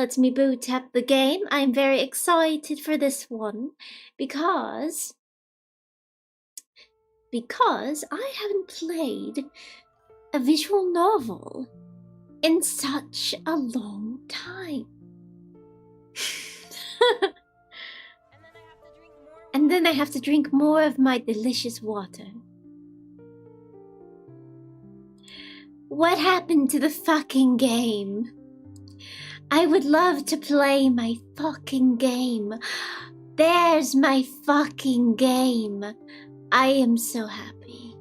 Let me boot up the game. I'm very excited for this one because I haven't played a visual novel in such a long time. And then I have to drink more of my delicious water. What happened to the fucking game? I would love to play my fucking game. There's my fucking game. I am so happy.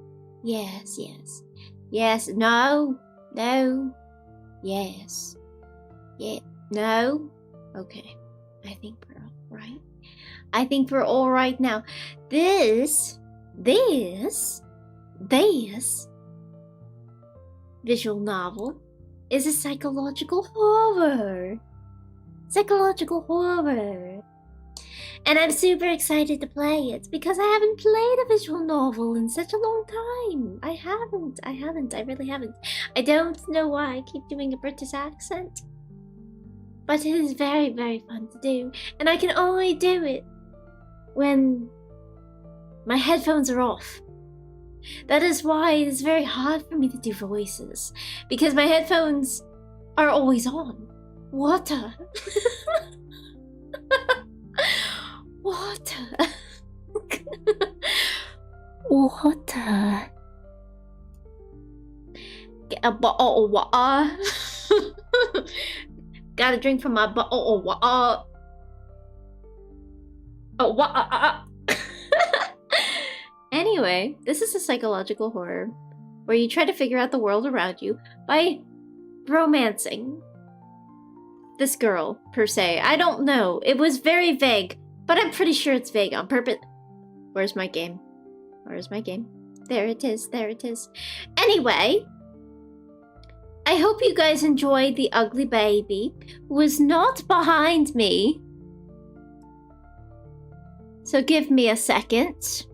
Yes, yes. Yes, no, no, yes. Yeah, no. Okay, I think we're all right. I think we're all right now. This visual novel is a psychological horror. Psychological horror. And I'm super excited to play it because I haven't played a visual novel in such a long time. I really haven't. I don't know why I keep doing a British accent. But it is very, very fun to do. And I can only do it when my headphones are off. That is why it is very hard for me to do voices. Because my headphones are always on. Water. Water. Water. Get a bottle of water. Gotta drink from my bottle of water. Oh, water. Anyway, this is a psychological horror where you try to figure out the world around you by romancing this girl, per se. I don't know. It was very vague, but I'm pretty sure it's vague on purpose. Where's my game? Where's my game? There it is. There it is. Anyway, I hope you guys enjoyed the ugly baby who was not behind me. So give me a second.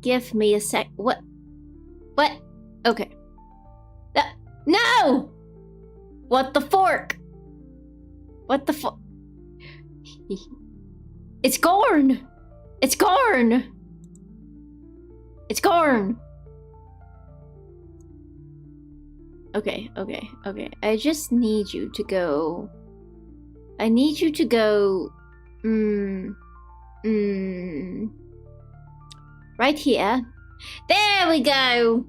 Give me a sec. What? What? Okay. No! What the fork? What the fuck? It's gone! It's gone! It's gone! Okay, okay, okay. I just need you to go. I need you to go. Right here. There we go!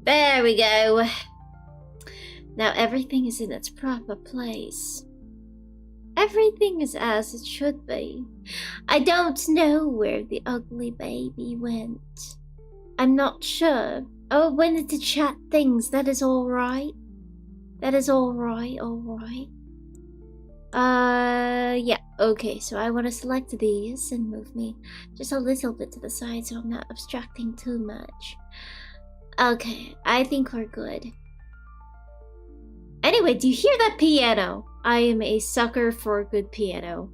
There we go. Now everything is in its proper place. Everything is as it should be. I don't know where the ugly baby went. I'm not sure. Oh, it went into chat things. That is alright. That is alright, alright. Yeah, okay, so I want to select these and move me just a little bit to the side so I'm not obstructing too much. Okay, I think we're good. Anyway, do you hear that piano? I am a sucker for a good piano.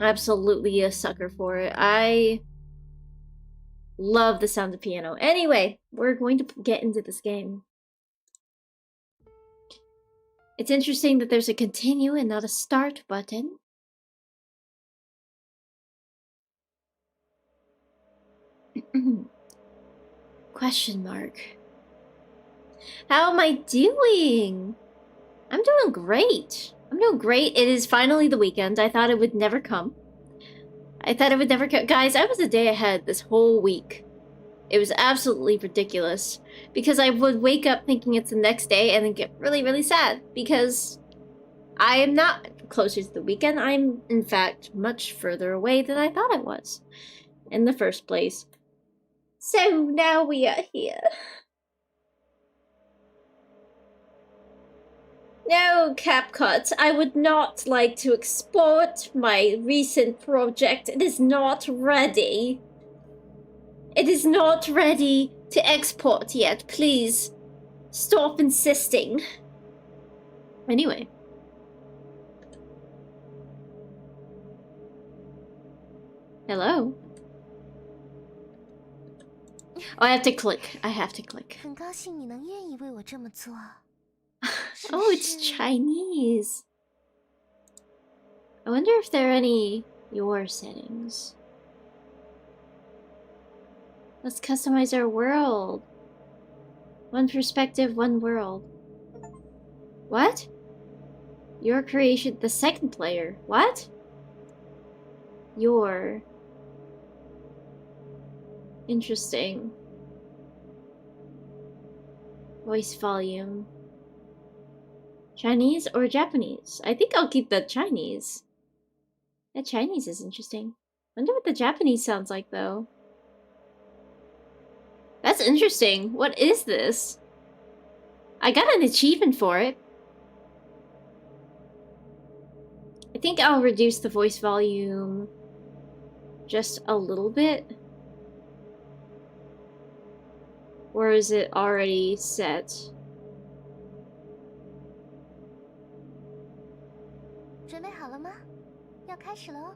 Absolutely a sucker for it. I love the sound of piano. Anyway, we're going to get into this game. It's interesting that there's a continue and not a start button. Question mark. How am I doing? I'm doing great. I'm doing great. It is finally the weekend. I thought it would never come. I thought it would never come. Guys, I was a day ahead this whole week. It was absolutely ridiculous. Because I would wake up thinking it's the next day and then get really, really sad. Because I am not closer to the weekend. I'm, in fact, much further away than I thought I was in the first place. So now we are here. No, CapCut, I would not like to export my recent project. It is not ready. It is not ready to export yet. Please, stop insisting. Anyway. Hello? Oh, I have to click. I have to click. 很高兴你能愿意为我这么做。Oh, it's Chinese. I wonder if there are any your settings. Let's customize our world. One perspective, one world. What? Your creation, the second player. What? Your. Interesting. Voice volume. Chinese or Japanese? I think I'll keep the Chinese. That Chinese is interesting. Wonder what the Japanese sounds like, though. That's interesting. What is this? I got an achievement for it. I think I'll reduce the voice volume just a little bit. Or is it already set? 准备好了吗？要开始了哦。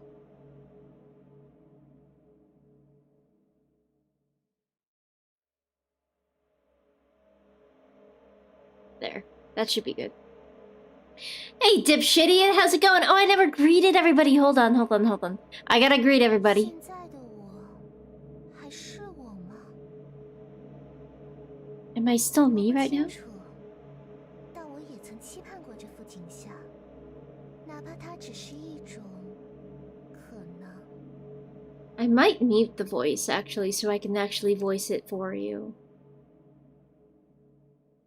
There. That should be good. Hey, dipshit! How's it going? Oh, I never greeted everybody. Hold on. I gotta greet everybody. 现在的我还是我吗？ Am I still me 我不 right 清 now? 楚，但我也曾期盼过这幅景象，哪怕它只是一种可能。 I might mute the voice, actually, so I can actually voice it for you.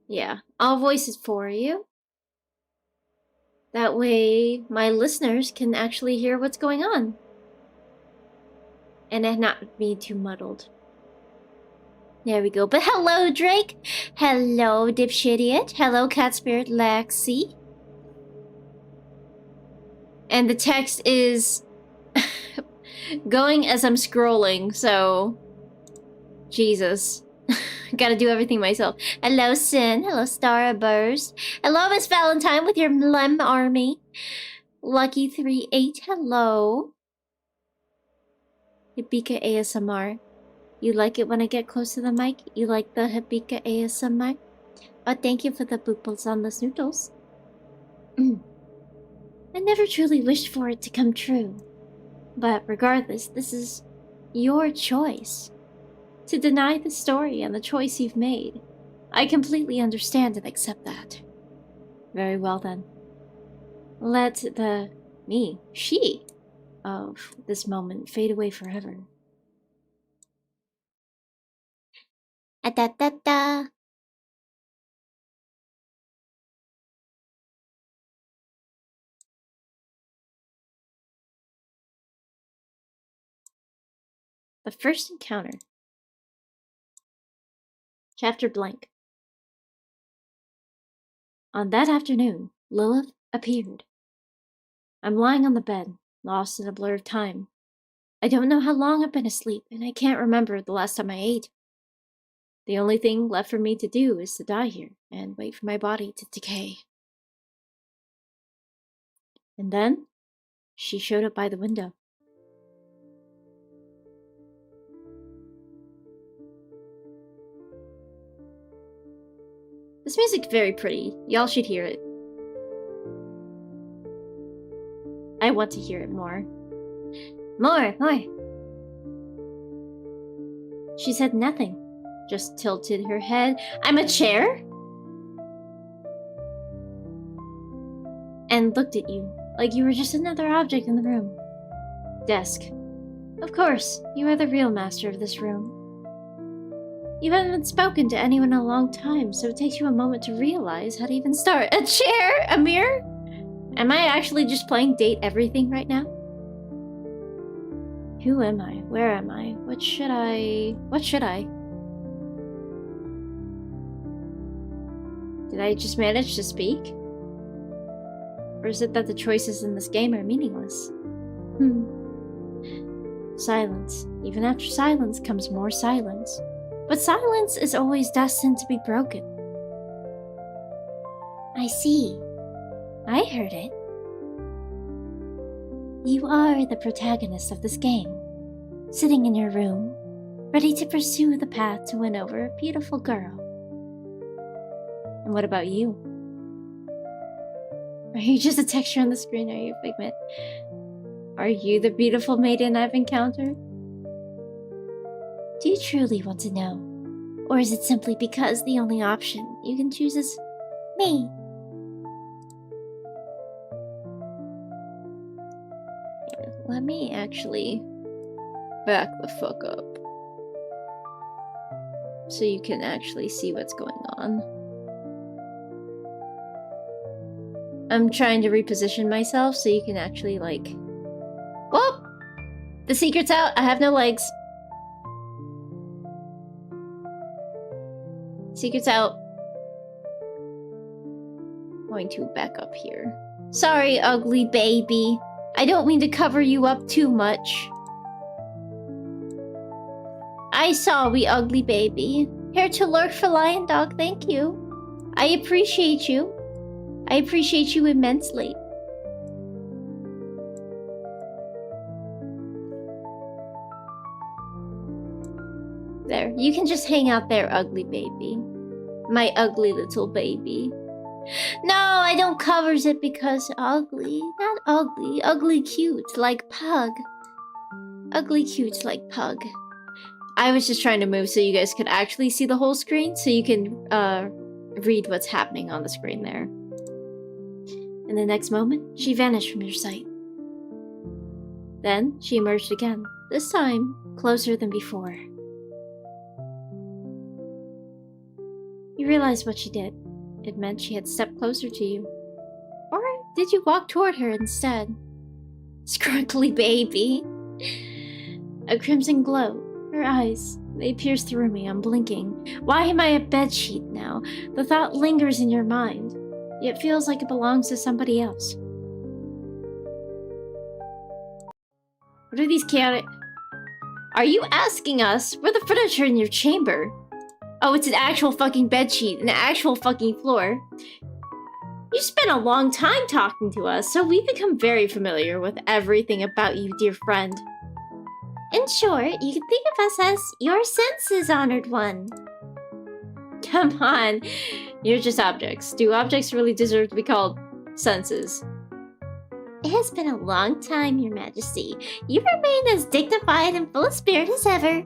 Yeah, I'll voice it for you. That way, my listeners can actually hear what's going on. And not be too muddled. There we go. But hello, Drake! Hello, Dipshitiot! Hello, Cat Spirit Lexi! And the text is going as I'm scrolling, so... Jesus. Gotta do everything myself. Hello, Sin. Hello, Starburst. Hello, Miss Valentine with your Lem Army. Lucky38. Hello. Hibika ASMR. You like it when I get close to the mic? You like the Hibika ASMR? Oh, thank you for the booples on the snoodles. I never truly wished for it to come true. But regardless, this is your choice. To deny the story and the choice you've made. I completely understand and accept that. Very well then. Let the she of this moment fade away forever. Da-da-da. The first encounter. Chapter blank. On that afternoon, Lilith appeared. I'm lying on the bed, lost in a blur of time. I don't know how long I've been asleep, and I can't remember the last time I ate. The only thing left for me to do is to die here and wait for my body to decay. And then, she showed up by the window. This music's very pretty. Y'all should hear it. I want to hear it more. More! She said nothing, just tilted her head. I'm a chair? And looked at you, like you were just another object in the room. Desk. Of course, you are the real master of this room. You haven't spoken to anyone in a long time, so it takes you a moment to realize how to even start. A chair? A mirror? Am I actually just playing date everything right now? Who am I? Where am I? What should I? Did I just manage to speak? Or is it that the choices in this game are meaningless? Silence. Even after silence comes more silence. But silence is always destined to be broken. I see. I heard it. You are the protagonist of this game, sitting in your room, ready to pursue the path to win over a beautiful girl. And what about you? Are you just a texture on the screen? Are you a figment? Are you the beautiful maiden I've encountered? Do you truly want to know? Or is it simply because the only option you can choose is me? Let me actually back the fuck up so you can actually see what's going on. I'm trying to reposition myself so you can actually, like... Whoop! The secret's out! I have no legs. Secret's out. Going to back up here. Sorry, ugly baby. I don't mean to cover you up too much. I saw we ugly baby. Here to lurk for lion dog, thank you. I appreciate you. I appreciate you immensely. There, you can just hang out there, ugly baby. My ugly little baby. No, I don't covers it because ugly. Not ugly. Ugly cute, like pug. Ugly cute, like pug. I was just trying to move so you guys could actually see the whole screen, so you can read what's happening on the screen there. In the next moment, she vanished from your sight. Then, she emerged again, this time closer than before. You realized what she did. It meant she had stepped closer to you. Or did you walk toward her instead? Scrunkly baby! A crimson glow. Her eyes. They pierce through me, unblinking. Why am I a bedsheet now? The thought lingers in your mind. Yet feels like it belongs to somebody else. What are these chaotic... Are you asking us? We're the furniture in your chamber. Oh, it's an actual fucking bedsheet, an actual fucking floor. You spent a long time talking to us, so we've become very familiar with everything about you, dear friend. In short, you can think of us as your senses, honored one. Come on, you're just objects. Do objects really deserve to be called senses? It has been a long time, your majesty. You remain as dignified and full of spirit as ever.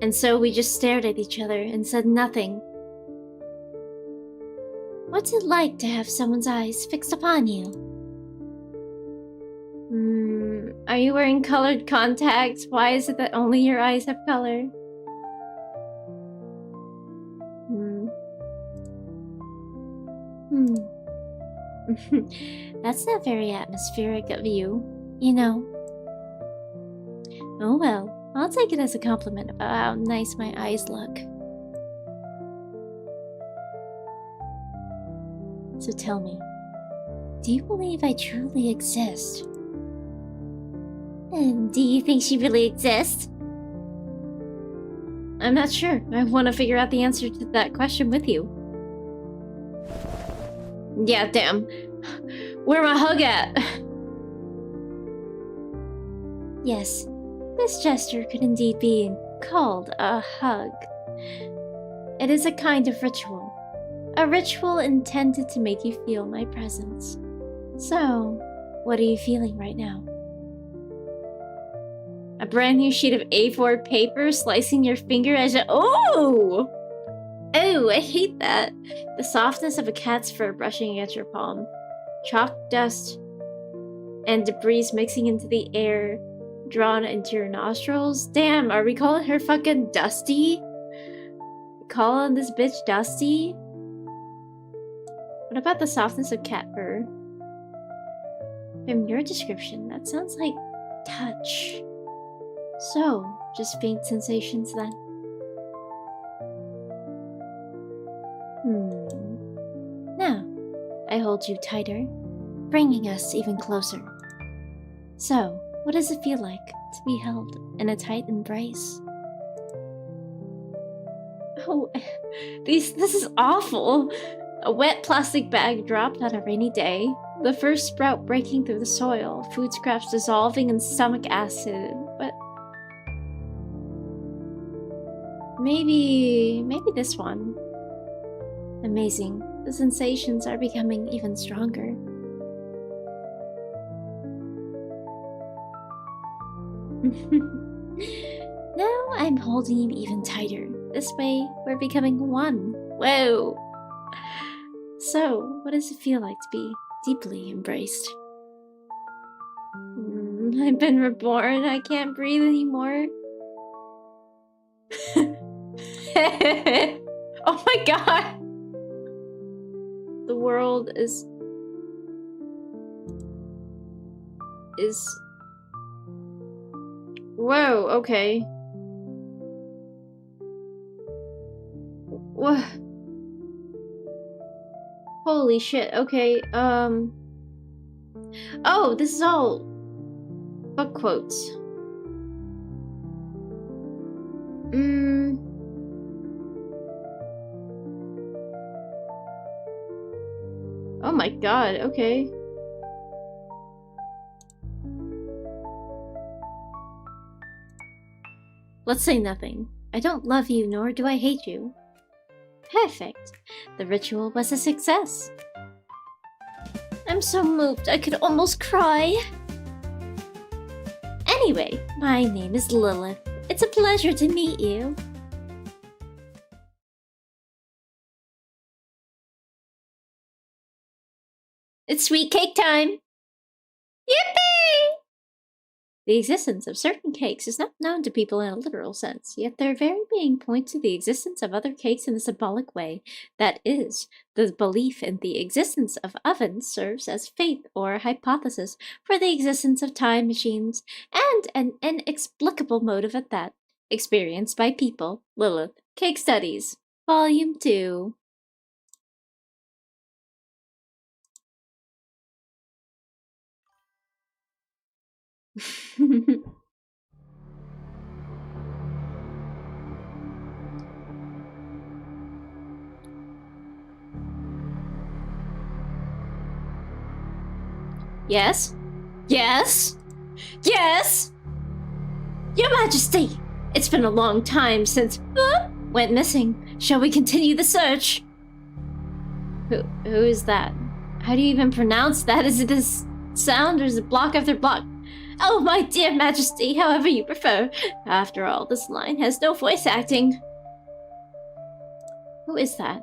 And so we just stared at each other and said nothing. What's it like to have someone's eyes fixed upon you? Are you wearing colored contacts? Why is it that only your eyes have color? That's not very atmospheric of you, you know. Oh well, I'll take it as a compliment about how nice my eyes look. So tell me, do you believe I truly exist? And do you think she really exists? I'm not sure. I want to figure out the answer to that question with you. Yeah, damn. Where my hug at? Yes, this gesture could indeed be called a hug. It is a kind of ritual. A ritual intended to make you feel my presence. So, what are you feeling right now? A brand new sheet of A4 paper slicing your finger as a— Oh! Oh, I hate that. The softness of a cat's fur brushing against your palm. Chalk dust and debris mixing into the air, drawn into your nostrils. Damn, are we calling her fucking Dusty? Calling this bitch Dusty? What about the softness of cat fur? From your description, that sounds like touch. So, just faint sensations then. Now, I hold you tighter, bringing us even closer. So, what does it feel like to be held in a tight embrace? Oh, this is awful. A wet plastic bag dropped on a rainy day. The first sprout breaking through the soil, food scraps dissolving in stomach acid, but maybe this one. Amazing. The sensations are becoming even stronger. Now I'm holding you even tighter. This way, we're becoming one. Whoa! So, what does it feel like to be deeply embraced? I've been reborn. I can't breathe anymore. Oh my god! The world is... Whoa, okay. What? Holy shit, okay, Oh, this is all book quotes. Oh my god, okay. Let's say nothing. I don't love you, nor do I hate you. Perfect. The ritual was a success. I'm so moved I could almost cry. Anyway, my name is Lilith. It's a pleasure to meet you. It's sweet cake time! Yippee! The existence of certain cakes is not known to people in a literal sense, yet their very being points to the existence of other cakes in a symbolic way. That is, the belief in the existence of ovens serves as faith or hypothesis for the existence of time machines, and an inexplicable motive at that, experienced by people. Lilith, Cake Studies, Volume 2. Yes? Yes? Yes? Your Majesty! It's been a long time since went missing. Shall we continue the search? Who is that? How do you even pronounce that? Is it this sound or is it block after block? Oh, my dear Majesty, however you prefer. After all, this line has no voice acting. Who is that?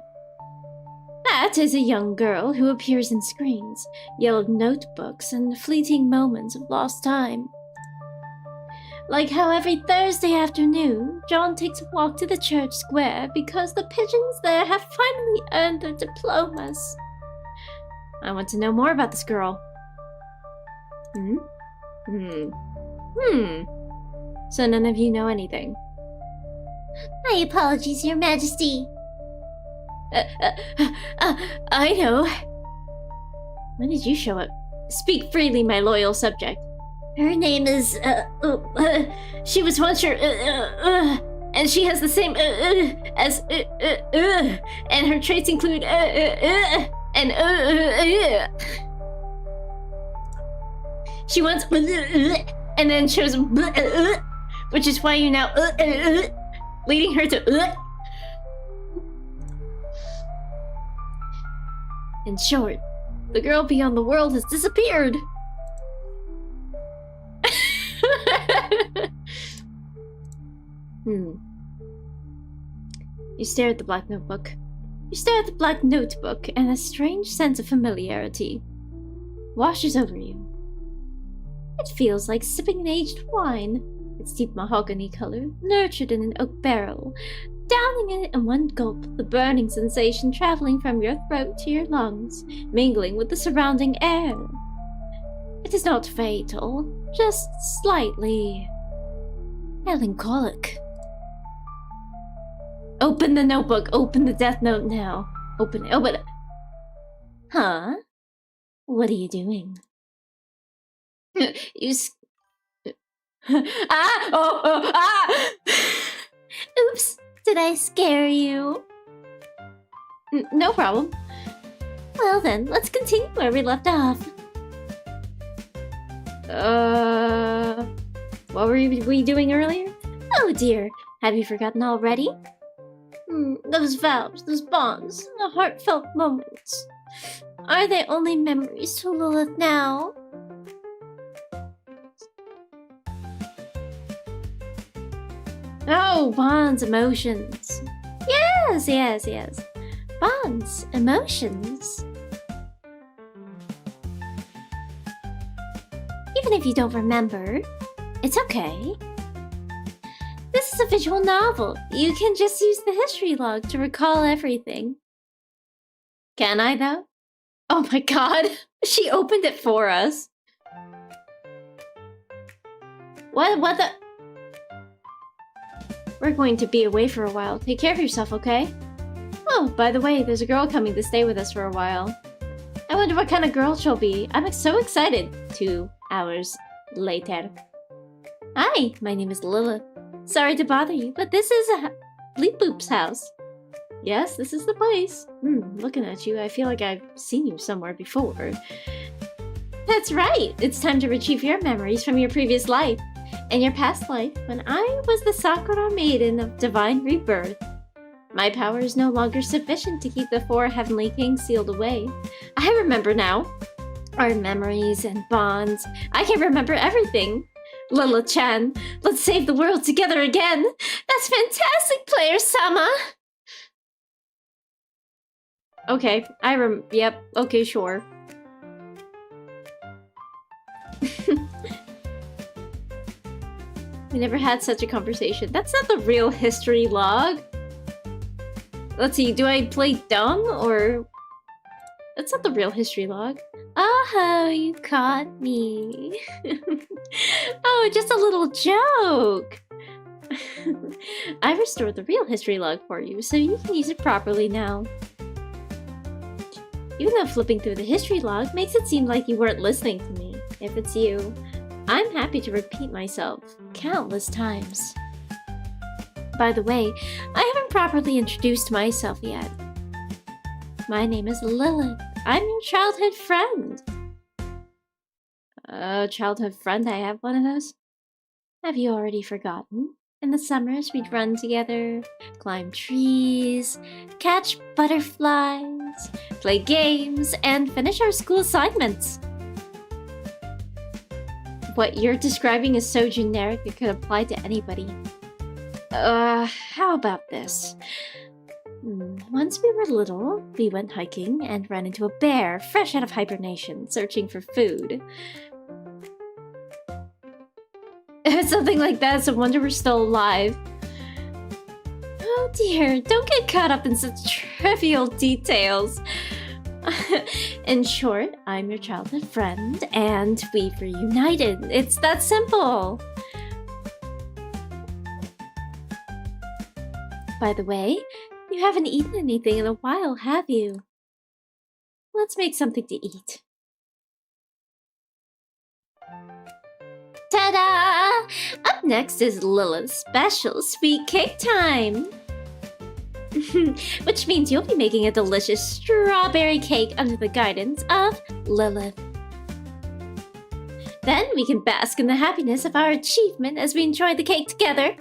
That is a young girl who appears in screens, yellowed notebooks, and fleeting moments of lost time. Like how every Thursday afternoon, John takes a walk to the church square because the pigeons there have finally earned their diplomas. I want to know more about this girl. So none of you know anything. My apologies, Your Majesty. I know. When did you show up? Speak freely, my loyal subject. Her name is, she was once your, and she has the same, as, and her traits include, and, She once, and then chose, which is why you now, leading her to, In short, the girl beyond the world has disappeared. You stare at the black notebook. You stare at the black notebook, and a strange sense of familiarity washes over you. It feels like sipping an aged wine. Its deep mahogany color, nurtured in an oak barrel. Downing it in one gulp, the burning sensation traveling from your throat to your lungs, mingling with the surrounding air. It is not fatal, just slightly melancholic. Open the notebook, open the death note now. Open it, open it. Huh? What are you doing? Oops, did I scare you? No problem. Well then, let's continue where we left off. What were we doing earlier? Oh dear, have you forgotten already? Those vows, those bonds, the heartfelt moments. Are they only memories to Lilith now? Oh, bonds, emotions. Yes. Bonds, emotions. Even if you don't remember, it's okay. This is a visual novel. You can just use the history log to recall everything. Can I, though? Oh my god, she opened it for us. What the? We're going to be away for a while. Take care of yourself, okay? Oh, by the way, there's a girl coming to stay with us for a while. I wonder what kind of girl she'll be. I'm so excited. 2 hours later. Hi, my name is Lilith. Sorry to bother you, but this is Bleep Boop's house. Yes, this is the place. Looking at you, I feel like I've seen you somewhere before. That's right! It's time to retrieve your memories from your previous life. In your past life, when I was the Sakura Maiden of Divine Rebirth, my power is no longer sufficient to keep the 4 Heavenly Kings sealed away. I remember now. Our memories and bonds. I can remember everything. Lilith-chan, let's save the world together again! That's fantastic, player-sama! Okay, yep, okay, sure. We never had such a conversation. That's not the real history log. Let's see, do I play dumb or... That's not the real history log. Oh, you caught me. Oh, just a little joke. I restored the real history log for you, so you can use it properly now. Even though flipping through the history log makes it seem like you weren't listening to me. If it's you, I'm happy to repeat myself countless times. By the way, I haven't properly introduced myself yet. My name is Lilith. I'm your childhood friend. Childhood friend? I have one of those? Have you already forgotten? In the summers, we'd run together, climb trees, catch butterflies, play games, and finish our school assignments. What you're describing is so generic it could apply to anybody. How about this? Once we were little, we went hiking and ran into a bear fresh out of hibernation, searching for food. Something like that, it's a wonder we're still alive. Oh dear, don't get caught up in such trivial details. In short, I'm your childhood friend, and we've reunited. It's that simple. By the way, you haven't eaten anything in a while, have you? Let's make something to eat. Ta-da! Up next is Lilith's special sweet cake time! Which means you'll be making a delicious strawberry cake under the guidance of Lilith. Then we can bask in the happiness of our achievement as we enjoy the cake together.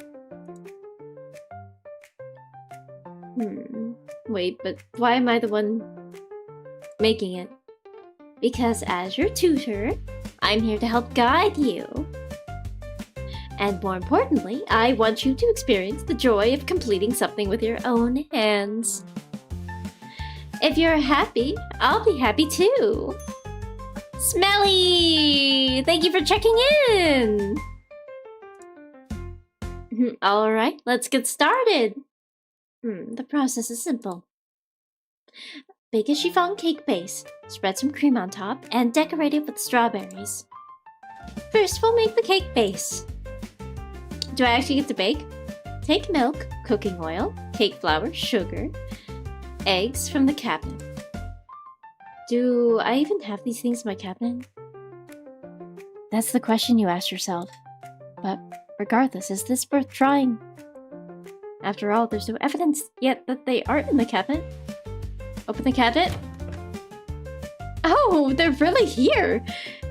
Wait, but why am I the one making it? Because as your tutor, I'm here to help guide you. And more importantly, I want you to experience the joy of completing something with your own hands. If you're happy, I'll be happy too. Smelly! Thank you for checking in! Alright, let's get started. The process is simple. Bake a chiffon cake base, spread some cream on top, and decorate it with strawberries. First, we'll make the cake base. Do I actually get to bake? Take milk, cooking oil, cake flour, sugar, eggs from the cabinet. Do I even have these things in my cabinet? That's the question you ask yourself. But regardless, is this worth trying? After all, there's no evidence yet that they aren't in the cabinet. Open the cabinet. Oh, they're really here!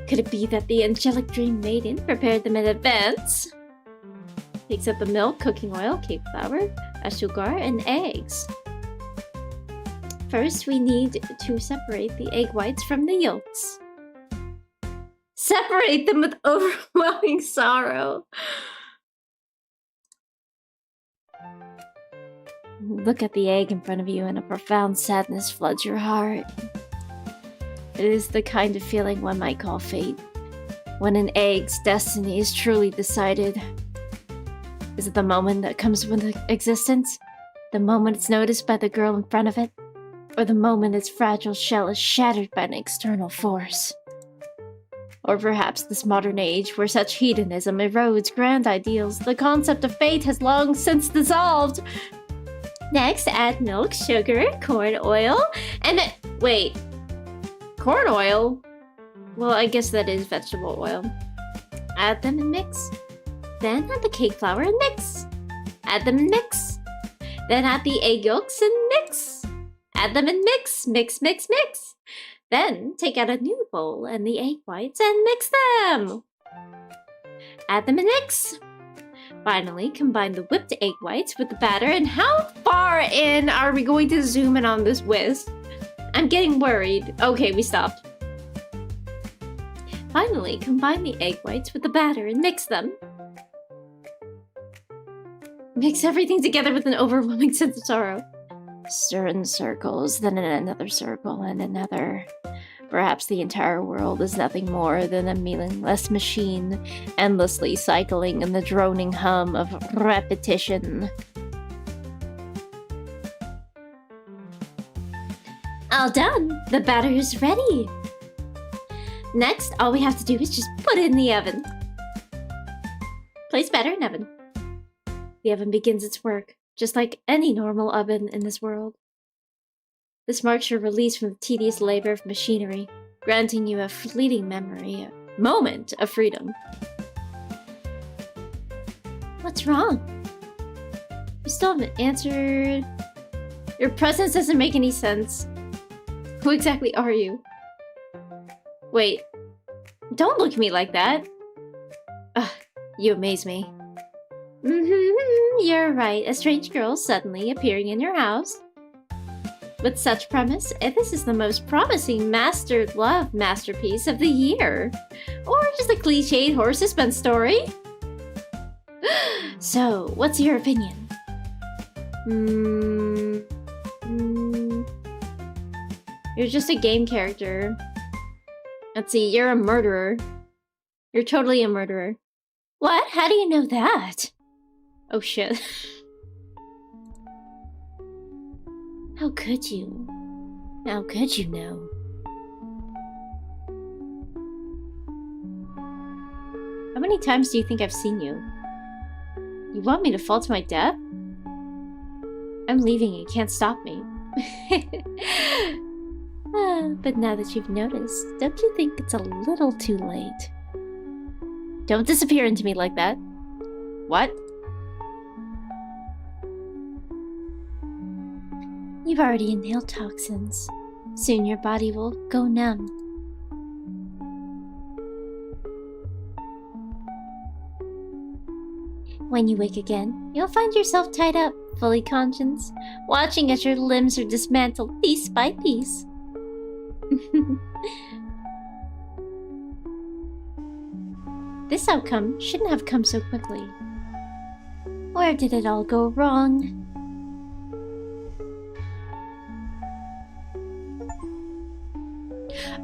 Could it be that the angelic dream maiden prepared them in advance? Takes up the milk, cooking oil, cake flour, sugar, and eggs. First, we need to separate the egg whites from the yolks. Separate them with overwhelming sorrow. Look at the egg in front of you and a profound sadness floods your heart. It is the kind of feeling one might call fate. When an egg's destiny is truly decided. Is it the moment that comes with existence? The moment it's noticed by the girl in front of it? Or the moment its fragile shell is shattered by an external force? Or perhaps this modern age, where such hedonism erodes grand ideals, the concept of fate has long since dissolved. Next, add milk, sugar, corn oil, and wait. Corn oil? Well, I guess that is vegetable oil. Add them and mix. Then add the cake flour and mix. Add them and mix. Then add the egg yolks and mix. Add them and mix. Mix, mix, mix. Then take out a new bowl and the egg whites and mix them. Add them and mix. Finally, combine the whipped egg whites with the batter. And how far in are we going to zoom in on this whisk? I'm getting worried. Okay, we stopped. Finally, combine the egg whites with the batter and mix them. Mix everything together with an overwhelming sense of sorrow. Stir in circles, then in another circle, and another. Perhaps the entire world is nothing more than a meaningless machine, endlessly cycling in the droning hum of repetition. All done! The batter is ready! Next, all we have to do is just put it in the oven. Place batter in oven. The oven begins its work, just like any normal oven in this world. This marks your release from the tedious labor of machinery, granting you a fleeting memory, a moment of freedom. What's wrong? You still haven't answered. Your presence doesn't make any sense. Who exactly are you? Wait, don't look at me like that. Ugh, you amaze me. You're right, a strange girl suddenly appearing in your house. With such premise, this is the most promising mastered love masterpiece of the year. Or just a cliched horror suspense story. So, what's your opinion? You're just a game character. Let's see, you're a murderer. You're totally a murderer. What? How do you know that? Oh shit. How could you? How could you know? How many times do you think I've seen you? You want me to fall to my death? I'm leaving, you can't stop me. But now that you've noticed, don't you think it's a little too late? Don't disappear into me like that. What? You've already inhaled toxins. Soon your body will go numb. When you wake again, you'll find yourself tied up, fully conscious, watching as your limbs are dismantled piece by piece. This outcome shouldn't have come so quickly. Where did it all go wrong?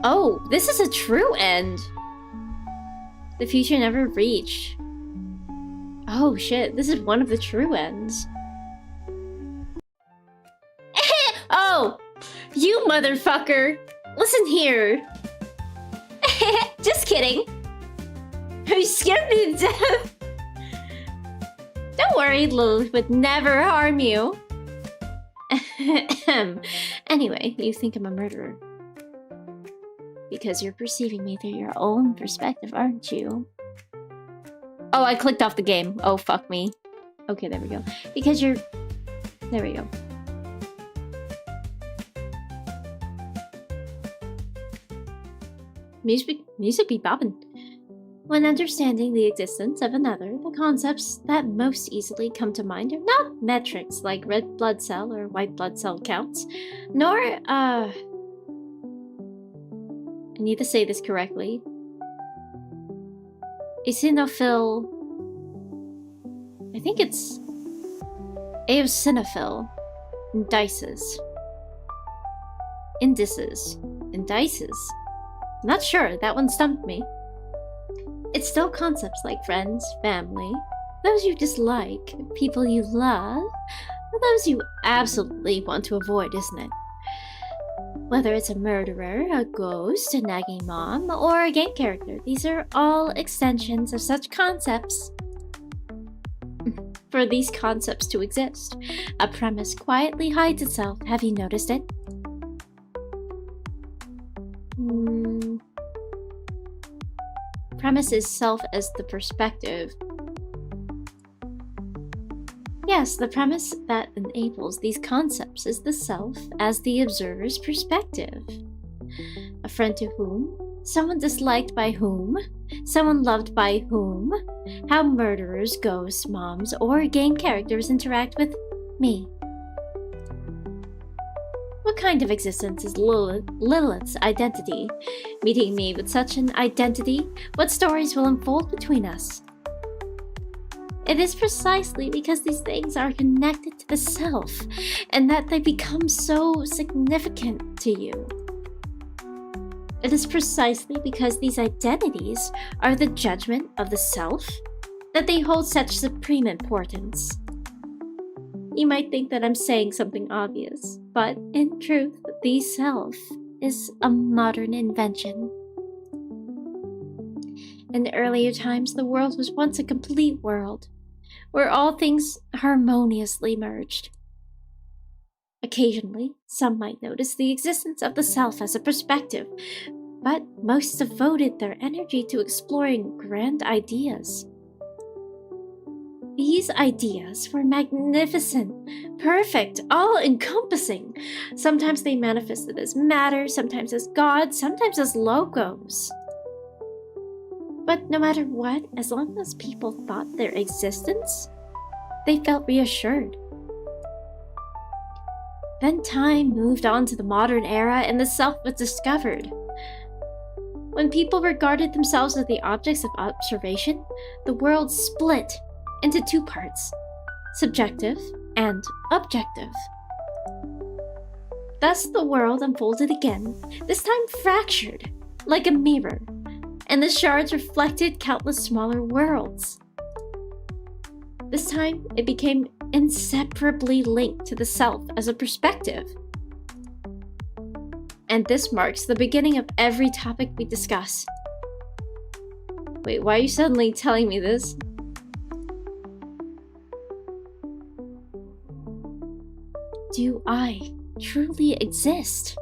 Oh, this is a true end! The future never reached. Oh shit, this is one of the true ends. Oh! You motherfucker! Listen here! Just kidding! You scared me to death! Don't worry, Lilith would never harm you. Anyway, you think I'm a murderer. Because you're perceiving me through your own perspective, aren't you? Oh, I clicked off the game. Oh, fuck me. Okay, there we go. Because you're... There we go. music be boppin'. When understanding the existence of another, the concepts that most easily come to mind are not metrics like red blood cell or white blood cell counts, nor, I need to say this correctly, eosinophil, I think it's eosinophil indices. Indices. Not sure, that one stumped me. It's still concepts like friends, family, those you dislike, people you love, or those you absolutely want to avoid, isn't it? Whether it's a murderer, a ghost, a nagging mom, or a game character, these are all extensions of such concepts. For these concepts to exist, a premise quietly hides itself. Have you noticed it? Premise is self as the perspective. Yes, the premise that enables these concepts is the self as the observer's perspective. A friend to whom? Someone disliked by whom? Someone loved by whom? How murderers, ghosts, moms, or game characters interact with me. What kind of existence is Lilith's identity? Meeting me with such an identity, what stories will unfold between us? It is precisely because these things are connected to the self, and that they become so significant to you. It is precisely because these identities are the judgment of the self that they hold such supreme importance. You might think that I'm saying something obvious, but in truth, the self is a modern invention. In earlier times, the world was once a complete world, where all things harmoniously merged. Occasionally, some might notice the existence of the self as a perspective, but most devoted their energy to exploring grand ideas. These ideas were magnificent, perfect, all-encompassing. Sometimes they manifested as matter, sometimes as God, sometimes as logos. But no matter what, as long as people thought their existence, they felt reassured. Then time moved on to the modern era and the self was discovered. When people regarded themselves as the objects of observation, the world split into two parts, subjective and objective. Thus the world unfolded again, this time fractured, like a mirror, and the shards reflected countless smaller worlds. This time, it became inseparably linked to the self as a perspective. And this marks the beginning of every topic we discuss. Wait, why are you suddenly telling me this? Do I truly exist?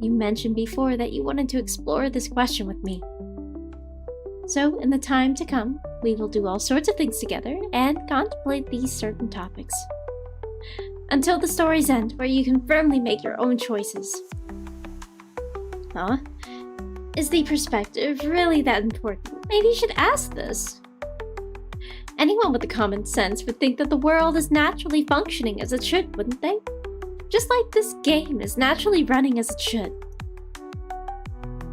You mentioned before that you wanted to explore this question with me. So, in the time to come, we will do all sorts of things together and contemplate these certain topics. Until the story's end, where you can firmly make your own choices. Huh? Is the perspective really that important? Maybe you should ask this. Anyone with a common sense would think that the world is naturally functioning as it should, wouldn't they? Just like this game is naturally running as it should.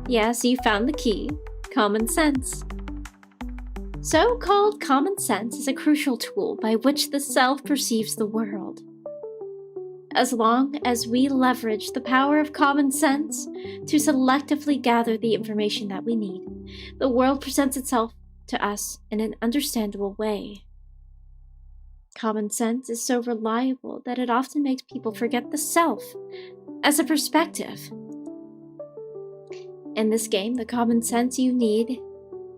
Yes, you found the key. Common sense. So-called common sense is a crucial tool by which the self perceives the world. As long as we leverage the power of common sense to selectively gather the information that we need, the world presents itself to us in an understandable way. Common sense is so reliable that it often makes people forget the self as a perspective. In this game, the common sense you need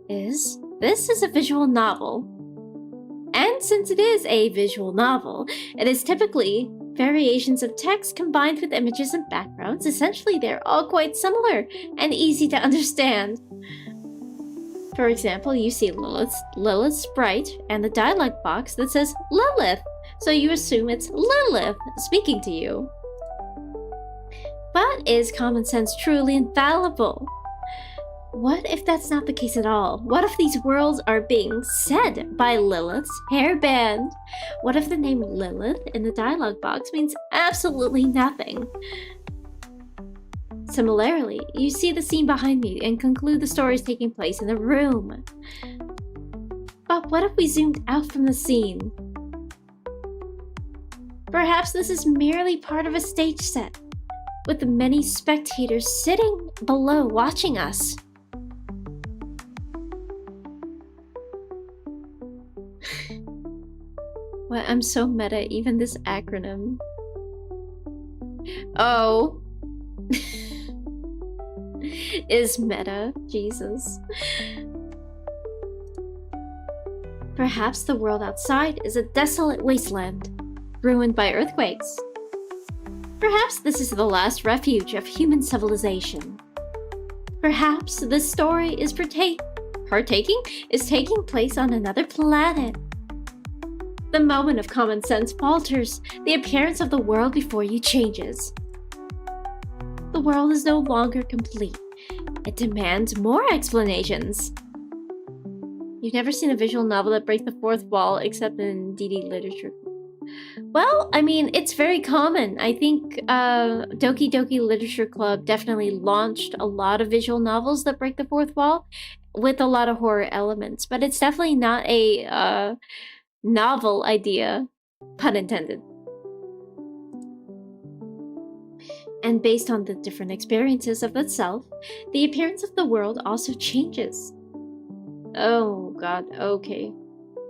is, this is a visual novel. And since it is a visual novel, it is typically variations of text combined with images and backgrounds. Essentially, they're all quite similar and easy to understand. For example, you see Lilith's sprite and the dialogue box that says Lilith, so you assume it's Lilith speaking to you. But is common sense truly infallible? What if that's not the case at all? What if these worlds are being said by Lilith's hairband? What if the name Lilith in the dialogue box means absolutely nothing? Similarly, you see the scene behind me and conclude the story is taking place in a room. But what if we zoomed out from the scene? Perhaps this is merely part of a stage set, with the many spectators sitting below watching us. Well, I'm so meta, even this acronym. Oh. Is meta. Jesus. Perhaps the world outside is a desolate wasteland, ruined by earthquakes. Perhaps this is the last refuge of human civilization. Perhaps this story is taking place on another planet. The moment of common sense falters. The appearance of the world before you changes. The world is no longer complete. It demands more explanations. You've never seen a visual novel that breaks the fourth wall except in DD literature. Well, I mean, it's very common. I think Doki Doki Literature Club definitely launched a lot of visual novels that break the fourth wall with a lot of horror elements, but it's definitely not a novel idea, pun intended. And based on the different experiences of itself, the appearance of the world also changes. Oh god, okay.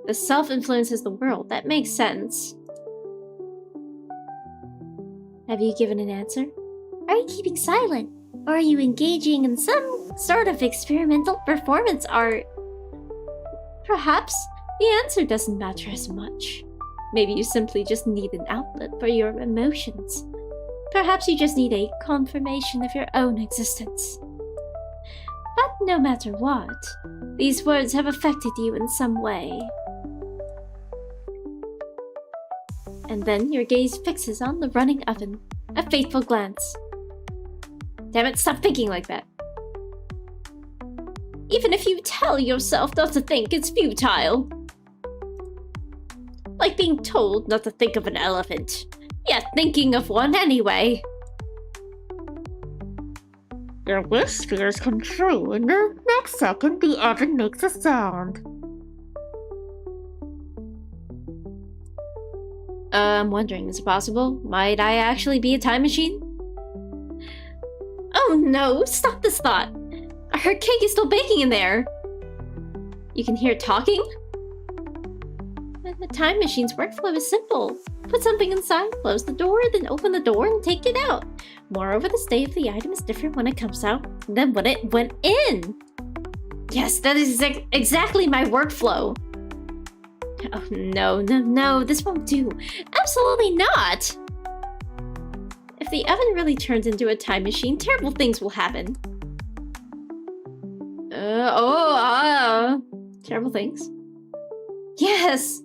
The self influences the world, that makes sense. Have you given an answer? Are you keeping silent? Or are you engaging in some sort of experimental performance art? Perhaps the answer doesn't matter as much. Maybe you simply just need an outlet for your emotions. Perhaps you just need a confirmation of your own existence. But no matter what, these words have affected you in some way. And then your gaze fixes on the running oven, a fateful glance. Damn it, stop thinking like that. Even if you tell yourself not to think, it's futile. Like being told not to think of an elephant, yet thinking of one anyway. Your wish fears come true, and the next second the oven makes a sound. I'm wondering, is it possible? Might I actually be a time machine? Oh no, stop this thought! Her cake is still baking in there! You can hear talking? The time machine's workflow is simple. Put something inside, close the door, then open the door and take it out. Moreover, the state of the item is different when it comes out than when it went in. Yes, that is exactly my workflow. Oh, no, this won't do. Absolutely not! If the oven really turns into a time machine, terrible things will happen. Terrible things? Yes!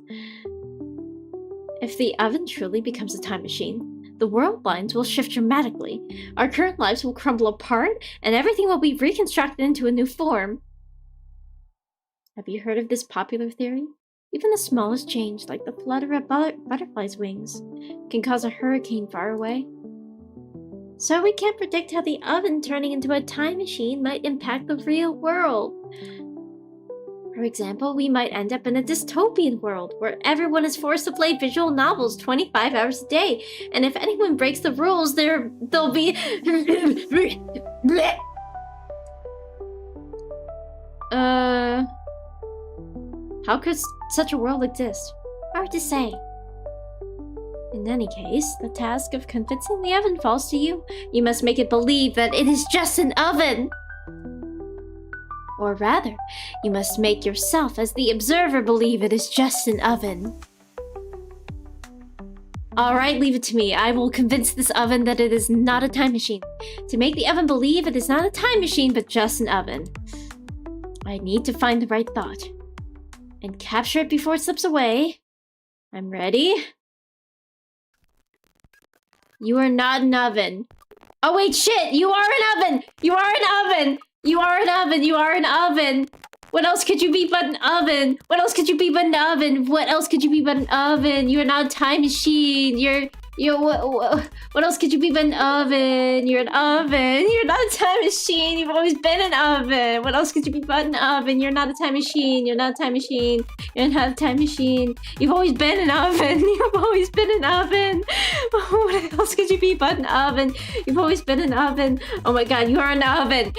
If the oven truly becomes a time machine, the world lines will shift dramatically. Our current lives will crumble apart, and everything will be reconstructed into a new form. Have you heard of this popular theory? Even the smallest change, like the flutter of a butterfly's wings, can cause a hurricane far away. So we can't predict how the oven turning into a time machine might impact the real world. For example, we might end up in a dystopian world where everyone is forced to play visual novels 25 hours a day, and if anyone breaks the rules, they'll be... How could such a world exist? Hard to say. In any case, the task of convincing the oven falls to you. You must make it believe that it is just an oven! Or rather, you must make yourself as the observer believe it is just an oven. Alright, leave it to me. I will convince this oven that it is not a time machine. To make the oven believe it is not a time machine, but just an oven. I need to find the right thought. And capture it before it slips away. I'm ready. You are not an oven. Oh wait, shit! You are an oven! You are an oven! You are an oven. You are an oven. What else could you be but an oven? What else could you be but an oven? What else could you be but an oven? You're not a time machine. What else could you be but an oven? You're an oven. You're not a time machine. You've always been an oven. What else could you be but an oven? You're not a time machine. You're not a time machine. You're not a time machine. You've always been an oven. You've always been an oven. What else could you be but an oven? You've always been an oven. Oh my god, you are an oven.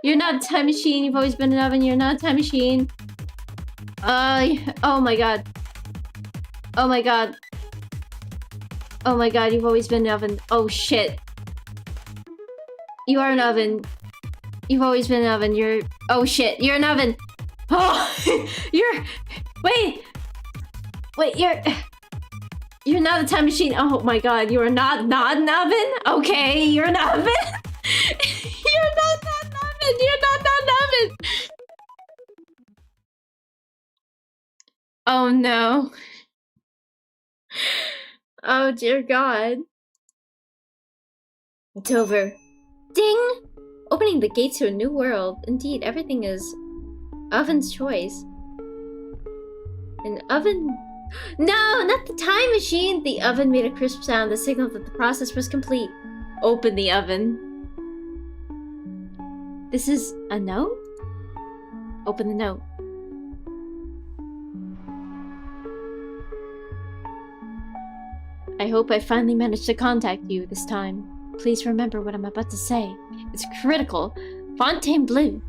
You're not a time machine. You've always been an oven. You're not a time machine. Oh my god. Oh my god. Oh my god, you've always been an oven. Oh shit. You are an oven. You've always been an oven. Oh shit, you're an oven. Oh, wait, you're not a time machine. Oh my god, you are not an oven? Okay, you're an oven. You're not an oven. You're not an oven. Oh no. Oh dear god. It's over. Ding! Opening the gates to a new world. Indeed, everything is Oven's choice. An oven? No, not the time machine! The oven made a crisp sound, the signal that the process was complete. Open the oven. This is a note? Open the note. I hope I finally managed to contact you this time. Please remember what I'm about to say. It's critical. Fontainebleau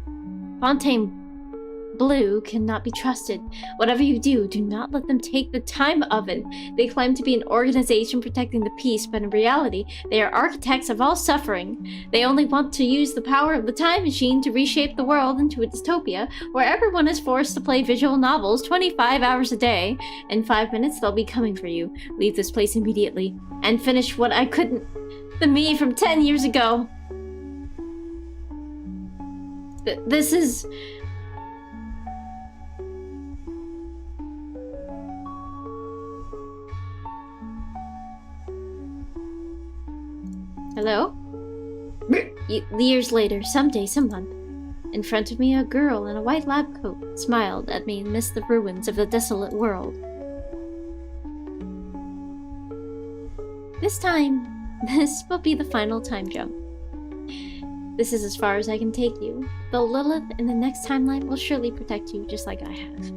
cannot be trusted. Whatever you do, do not let them take the time oven. They claim to be an organization protecting the peace, but in reality, they are architects of all suffering. They only want to use the power of the time machine to reshape the world into a dystopia where everyone is forced to play visual novels 25 hours a day. In 5 minutes, they'll be coming for you. Leave this place immediately and finish what I couldn't. The me from 10 years ago. This is... Hello? Years later, someday, some month. In front of me, a girl in a white lab coat smiled at me amidst the ruins of the desolate world. This time, this will be the final time jump. This is as far as I can take you, though Lilith in the next timeline will surely protect you just like I have.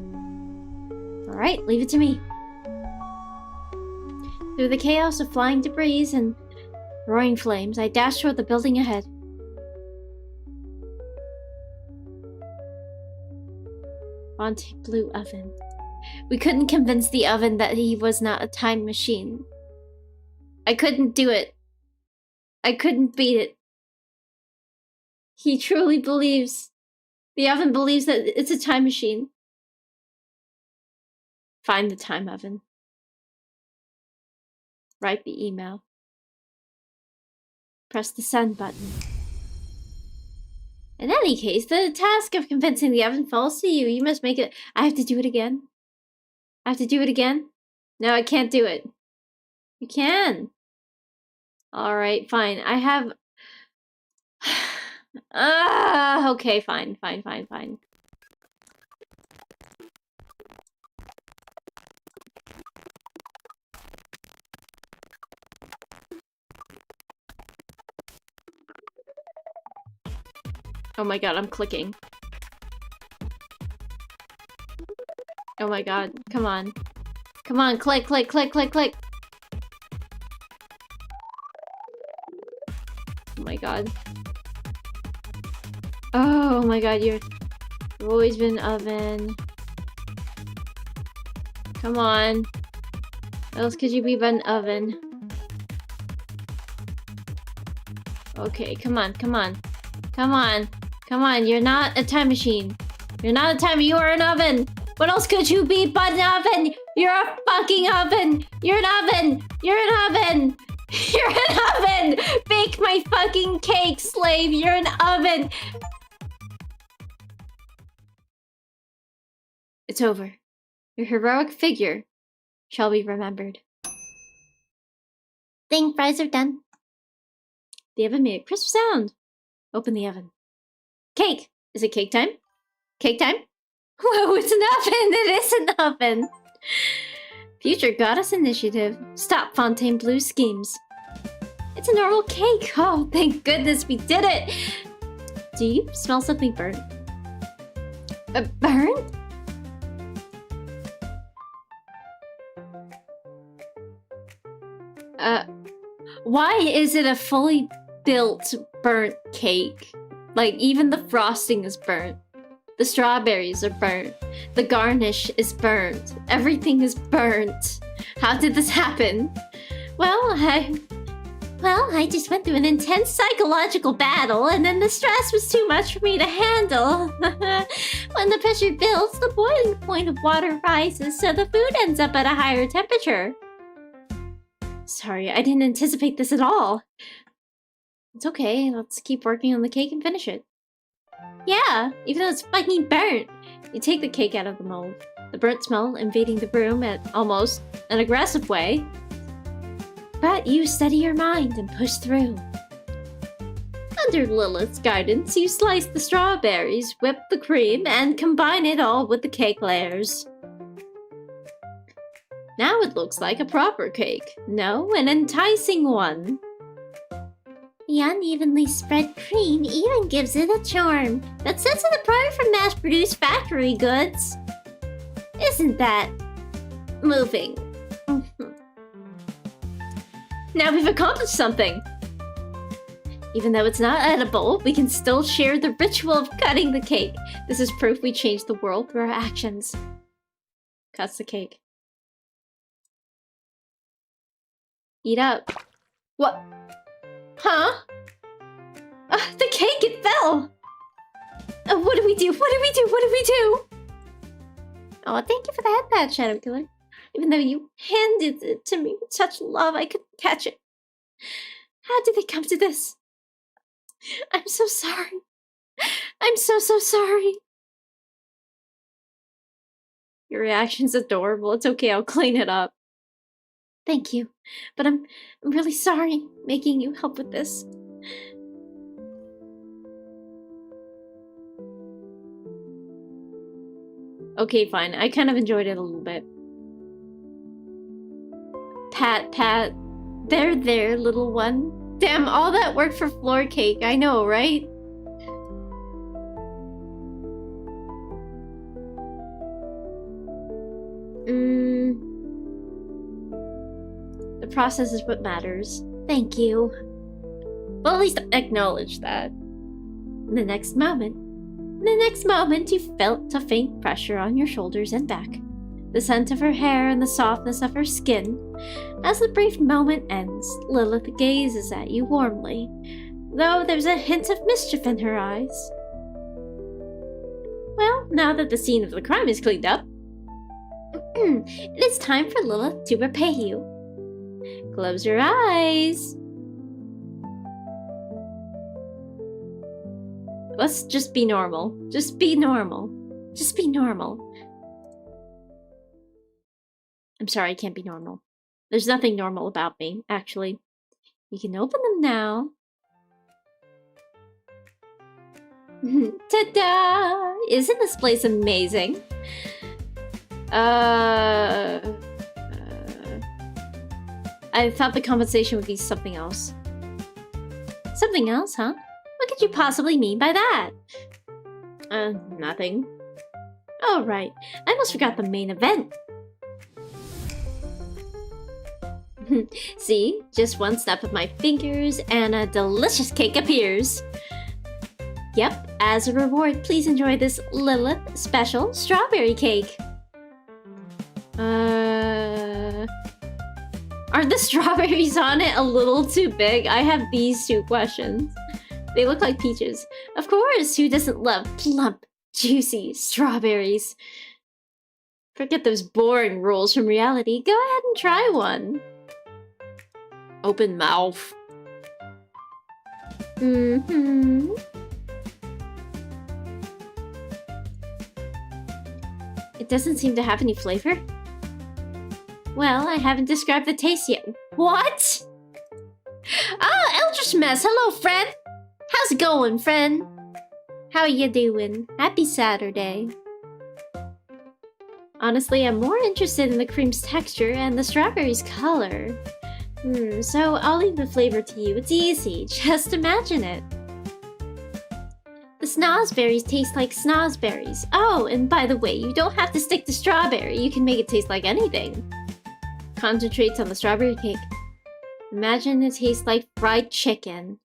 Alright, leave it to me. Through the chaos of flying debris and roaring flames, I dashed toward the building ahead. Fontainebleau oven. We couldn't convince the oven that he was not a time machine. I couldn't do it. I couldn't beat it. He truly believes. The oven believes that it's a time machine. Find the time oven. Write the email. Press the send button. In any case, the task of convincing the oven falls to you. You must make it. I have to do it again. I have to do it again? No, I can't do it. You can. Alright, fine. I have... okay, fine. Oh my god, I'm clicking. Oh my god, come on. Come on, click. Oh my god. Oh my god, you've always been oven. Come on. What else could you be but an oven? Okay, come on. You're not a time machine. You are an oven. What else could you be but an oven? You're a fucking oven. You're an oven. You're an oven. Bake my fucking cake, slave. You're an oven. It's over. Your heroic figure shall be remembered. Ding, fries are done. The oven made a crisp sound. Open the oven. Cake! Is it cake time? Cake time? Whoa, it's an oven! It is an oven! Future Goddess Initiative. Stop Fontaine Blue schemes. It's a normal cake! Oh, thank goodness we did it! Do you smell something burnt? Burnt? Why is it a fully built burnt cake? Like, even the frosting is burnt. The strawberries are burnt. The garnish is burnt. Everything is burnt. How did this happen? Well, I just went through an intense psychological battle, and then the stress was too much for me to handle. When the pressure builds, the boiling point of water rises, so the food ends up at a higher temperature. Sorry, I didn't anticipate this at all. It's okay, let's keep working on the cake and finish it. Yeah, even though it's fucking burnt. You take the cake out of the mold, the burnt smell invading the room at almost an aggressive way. But you steady your mind and push through. Under Lilith's guidance, you slice the strawberries, whip the cream, and combine it all with the cake layers. Now it looks like a proper cake. No, an enticing one. The unevenly spread cream even gives it a charm that sets it apart from mass-produced factory goods. Isn't that moving? Now we've accomplished something! Even though it's not edible, we can still share the ritual of cutting the cake. This is proof we changed the world through our actions. Cuts the cake. Eat up. What? Huh? The cake, it fell! What do we do? What do we do? What do we do? Oh, thank you for the headband, Shadow Killer. Even though you handed it to me with such love, I couldn't catch it. How did it come to this? I'm so sorry. I'm so sorry. Your reaction's adorable. It's okay, I'll clean it up. Thank you, but I'm really sorry making you help with this. Okay, fine. I kind of enjoyed it a little bit. Pat. There, little one. Damn, all that work for floor cake. I know, right? The process is what matters. Thank you. Well, at least acknowledge that. The next moment, you felt a faint pressure on your shoulders and back. The scent of her hair and the softness of her skin. As the brief moment ends, Lilith gazes at you warmly, though there's a hint of mischief in her eyes. Well, now that the scene of the crime is cleaned up, it is time for Lilith to repay you. Close your eyes. Let's just be normal. Just be normal. Just be normal. I'm sorry, I can't be normal. There's nothing normal about me, actually. You can open them now. Ta-da! Isn't this place amazing? I thought the compensation would be something else. Something else, huh? What could you possibly mean by that? Nothing. Oh, right. I almost forgot the main event. See? Just one snap of my fingers and a delicious cake appears. Yep, as a reward, please enjoy this Lilith special strawberry cake. Are the strawberries on it a little too big? I have these two questions. They look like peaches. Of course, who doesn't love plump, juicy strawberries? Forget those boring rules from reality. Go ahead and try one. Open mouth. Mm-hmm. It doesn't seem to have any flavor. Well, I haven't described the taste yet. What? Ah, Eldritch Mess. Hello, friend. How's it going, friend? How you doing? Happy Saturday. Honestly, I'm more interested in the cream's texture and the strawberry's color. So I'll leave the flavor to you. It's easy. Just imagine it. The snozberries taste like snozberries. Oh, and by the way, you don't have to stick to strawberry. You can make it taste like anything. Concentrates on the strawberry cake. Imagine it tastes like fried chicken.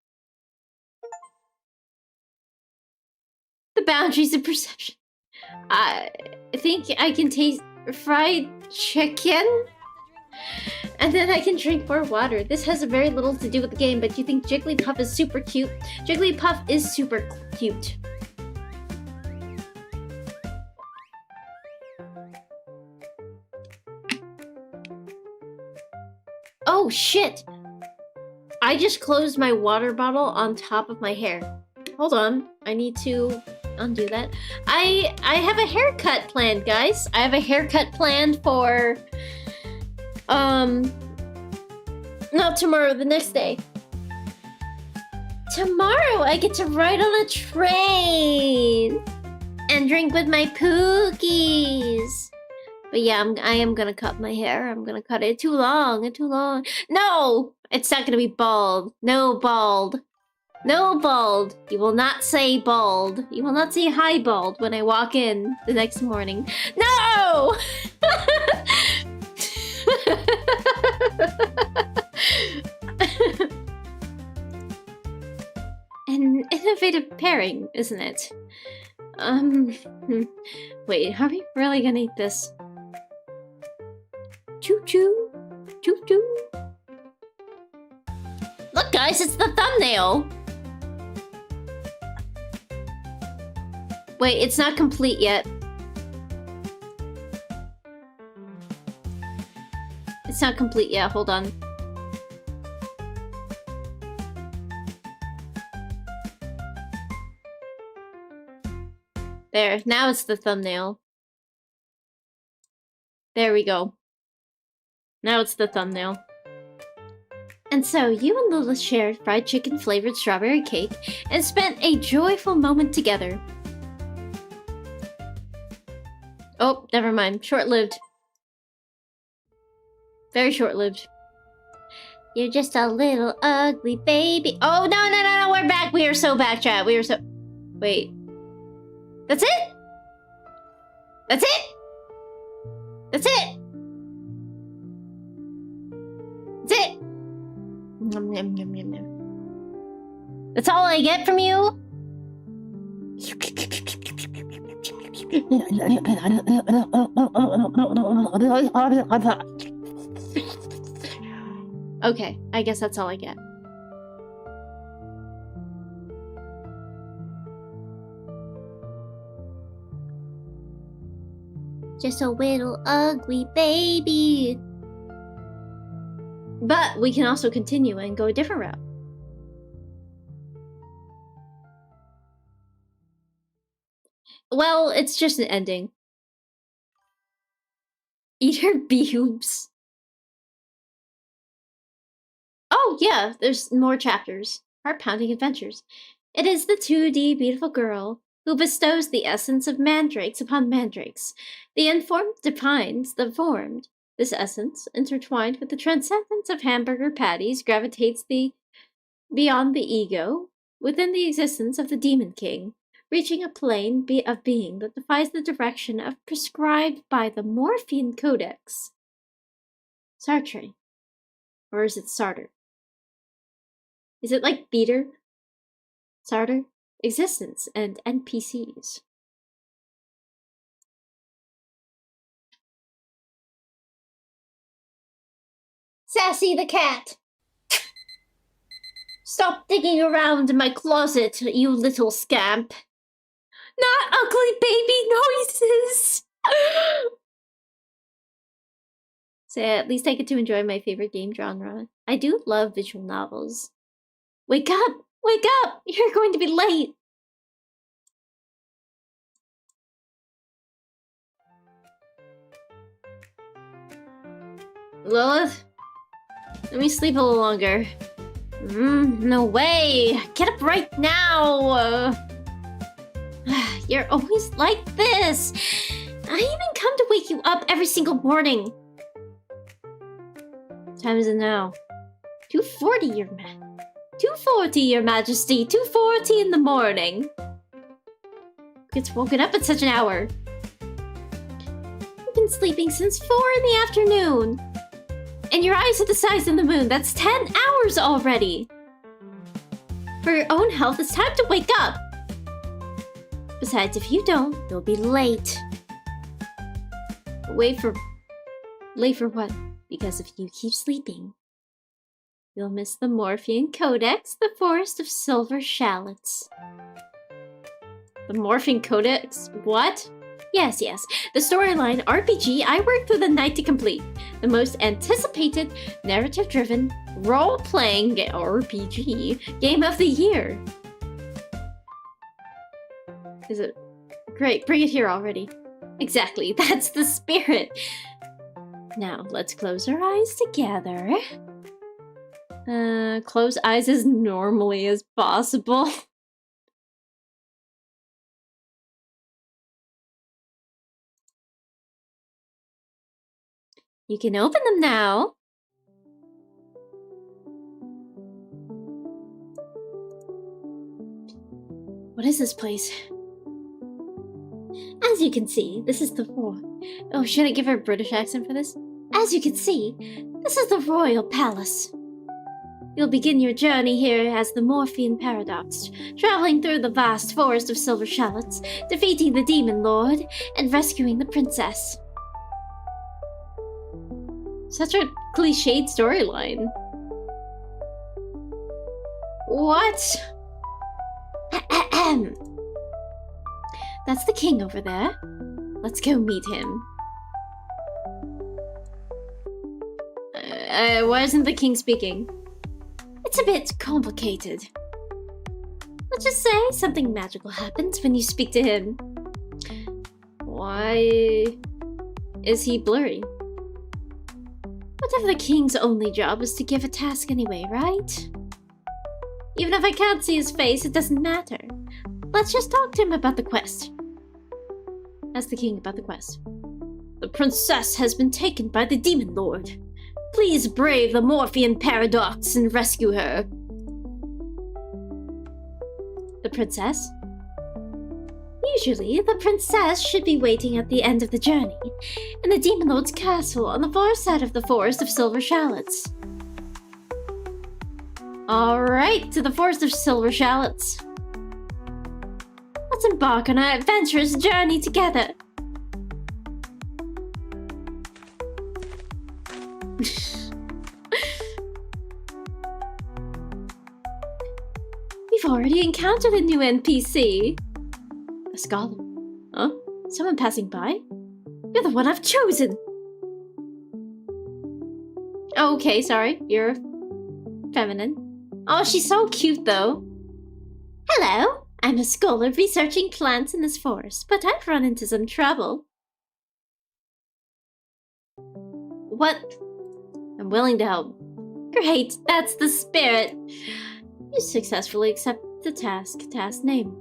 The boundaries of perception. I think I can taste fried chicken? And then I can drink more water. This has very little to do with the game, but you think Jigglypuff is super cute? Jigglypuff is super cute. Oh shit! I just closed my water bottle on top of my hair. Hold on, I need to undo that. I have a haircut planned, guys. I have a haircut planned for not tomorrow, the next day. Tomorrow I get to ride on a train and drink with my Pookies. But yeah, I am gonna cut my hair. I'm gonna cut it too long. No! It's not gonna be bald. No bald. No bald. You will not say bald. You will not say hi bald when I walk in the next morning. No! An innovative pairing, isn't it? Wait, are we really gonna eat this? Choo-choo. Choo-choo. Look, guys, it's the thumbnail! Wait, it's not complete yet. It's not complete yet, hold on. There, now it's the thumbnail. There we go. Now it's the thumbnail. And so, you and Lula shared fried chicken flavored strawberry cake and spent a joyful moment together. Oh, never mind. Short-lived. Very short-lived. You're just a little ugly baby. Oh, no, we're back. We are so back, chat. We are so... Wait. That's it? That's it? That's it? That's it? That's all I get from you? Okay, I guess that's all I get. Just a little ugly baby. But we can also continue and go a different route. Well, it's just an ending. Eat her boobs. Oh, yeah, there's more chapters. Heart-pounding adventures. It is the 2D beautiful girl who bestows the essence of mandrakes upon mandrakes. The informed defines the formed. This essence, intertwined with the transcendence of hamburger patties, gravitates beyond the ego, within the existence of the Demon King, reaching a plane of being that defies the direction of prescribed by the Morphine Codex. Sartre. Or is it Sartre? Is it like Beater? Sartre? Existence and NPCs. Sassy the cat! Stop digging around in my closet, you little scamp. Not ugly baby noises! So at least I get to enjoy my favorite game genre. I do love visual novels. Wake up! Wake up! You're going to be late! Lilith? Let me sleep a little longer. No way! Get up right now! you're always like this. I even come to wake you up every single morning. What time is it now? 2:40, your 2:40, your majesty. 2:40 in the morning. Who gets woken up at such an hour? You've been sleeping since 4 in the afternoon. And your eyes are the size of the moon. That's 10 hours already. For your own health, it's time to wake up. Besides, if you don't, you'll be late. Late for what? Because if you keep sleeping, you'll miss the Morphean Codex, the Forest of Silver Shallots. The Morphean Codex? What? Yes. The storyline RPG I worked through the night to complete. The most anticipated, narrative-driven, role-playing RPG game of the year. Is it? Great, bring it here already. Exactly, that's the spirit. Now, let's close our eyes together. Close eyes as normally as possible. You can open them now. What is this place? As you can see, this is the Oh, should I give her a British accent for this? As you can see, this is the Royal Palace. You'll begin your journey here as the Morphean Paradox, traveling through the vast forest of Silver Shallots, defeating the Demon Lord, and rescuing the princess. Such a cliched storyline. What? That's the king over there. Let's go meet him. Why isn't the king speaking? It's a bit complicated. Let's just say something magical happens when you speak to him. Why is he blurry? Whatever, the king's only job is to give a task anyway, right? Even if I can't see his face, it doesn't matter. Let's just talk to him about the quest. Ask the king about the quest. The princess has been taken by the Demon Lord. Please brave the Morphean Paradox and rescue her. The princess? Usually, the princess should be waiting at the end of the journey, in the Demon Lord's castle on the far side of the Forest of Silver Shallots. Alright, to the Forest of Silver Shallots. Let's embark on our adventurous journey together. We've already encountered a new NPC. A scholar. Huh? Someone passing by? You're the one I've chosen! Oh, okay, sorry. You're feminine. Oh, she's so cute, though. Hello! I'm a scholar researching plants in this forest, but I've run into some trouble. What? I'm willing to help. Great, that's the spirit. You successfully accept the task. Task name.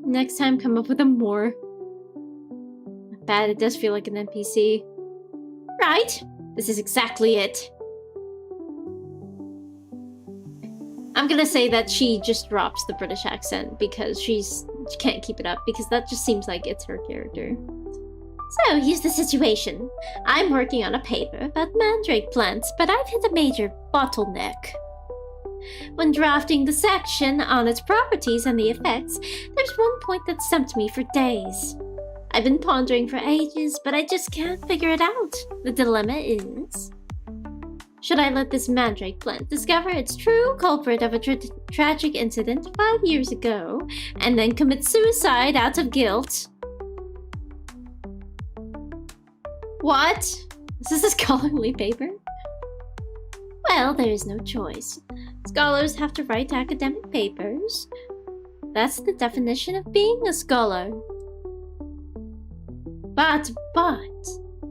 Next time, come up with a more... Bad, it does feel like an NPC. Right, this is exactly it. I'm gonna say that she just drops the British accent because she can't keep it up, because that just seems like it's her character. So, here's the situation. I'm working on a paper about mandrake plants, but I've hit a major bottleneck. When drafting the section on its properties and the effects, there's one point that stumped me for days. I've been pondering for ages, but I just can't figure it out. The dilemma is... should I let this mandrake plant discover its true culprit of a tragic incident 5 years ago, and then commit suicide out of guilt? What? Is this a scholarly paper? Well, there is no choice. Scholars have to write academic papers. That's the definition of being a scholar. But,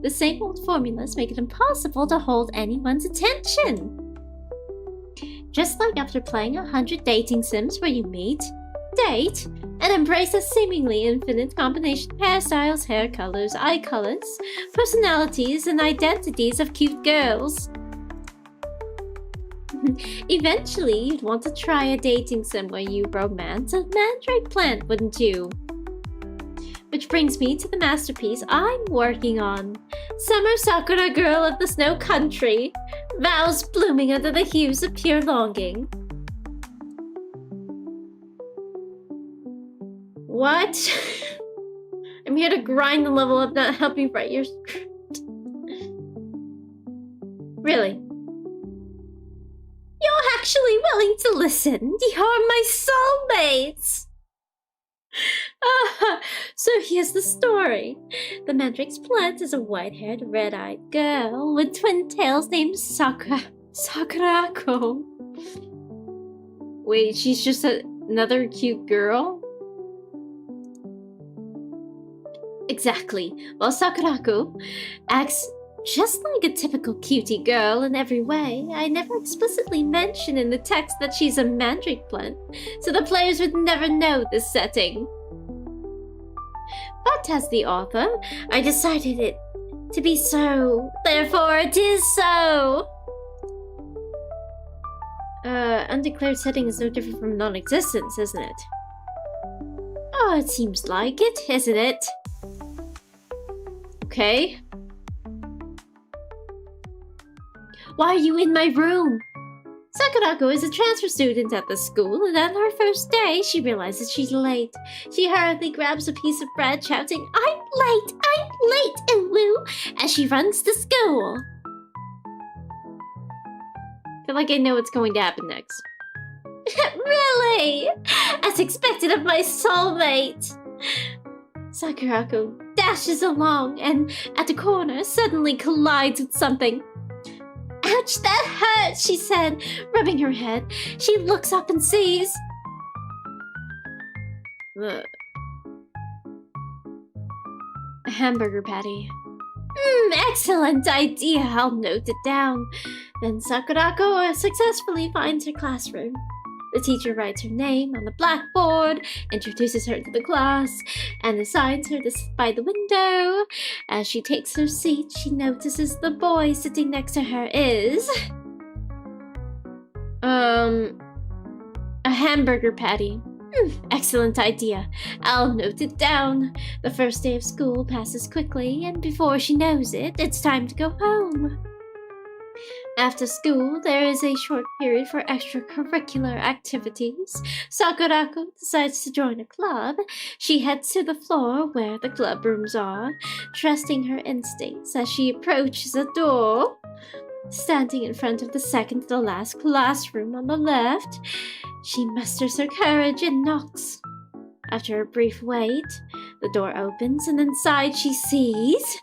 the same old formulas make it impossible to hold anyone's attention. Just like after playing 100 dating sims where you meet, date and embrace a seemingly infinite combination of hairstyles, hair colors, eye colors, personalities, and identities of cute girls. Eventually, you'd want to try a dating sim where you romance a mandrake plant, wouldn't you? Which brings me to the masterpiece I'm working on. Summer Sakura Girl of the Snow Country. Vows blooming under the hues of pure longing. What? I'm here to grind the level up, not help you write your script. Really? You're actually willing to listen? You're my soulmates! So here's the story. The Mandrake's plant is a white-haired, red-eyed girl with twin tails named Sakurako. Wait, she's just another cute girl? Exactly. While Sakurako acts just like a typical cutie girl in every way, I never explicitly mention in the text that she's a mandrake plant, so the players would never know this setting. But as the author, I decided it to be so. Therefore, it is so. Undeclared setting is no different from non-existence, isn't it? Oh, it seems like it, isn't it? Okay. Why are you in my room? Sakurako is a transfer student at the school, and on her first day, she realizes she's late. She hurriedly grabs a piece of bread, shouting, I'm late, and woo, as she runs to school. I feel like I know what's going to happen next. Really? As expected of my soulmate. Sakurako dashes along and, at the corner, suddenly collides with something. Ouch, that hurts, she said, rubbing her head. She looks up and sees... a hamburger patty. Excellent idea, I'll note it down. Then Sakurako successfully finds her classroom. The teacher writes her name on the blackboard, introduces her to the class, and assigns her to sit by the window. As she takes her seat, she notices the boy sitting next to her is... a hamburger patty. Excellent idea. I'll note it down. The first day of school passes quickly, and before she knows it, it's time to go home. After school, there is a short period for extracurricular activities. Sakurako decides to join a club. She heads to the floor where the club rooms are, trusting her instincts as she approaches a door. Standing in front of the second to the last classroom on the left, she musters her courage and knocks. After a brief wait, the door opens and inside she sees...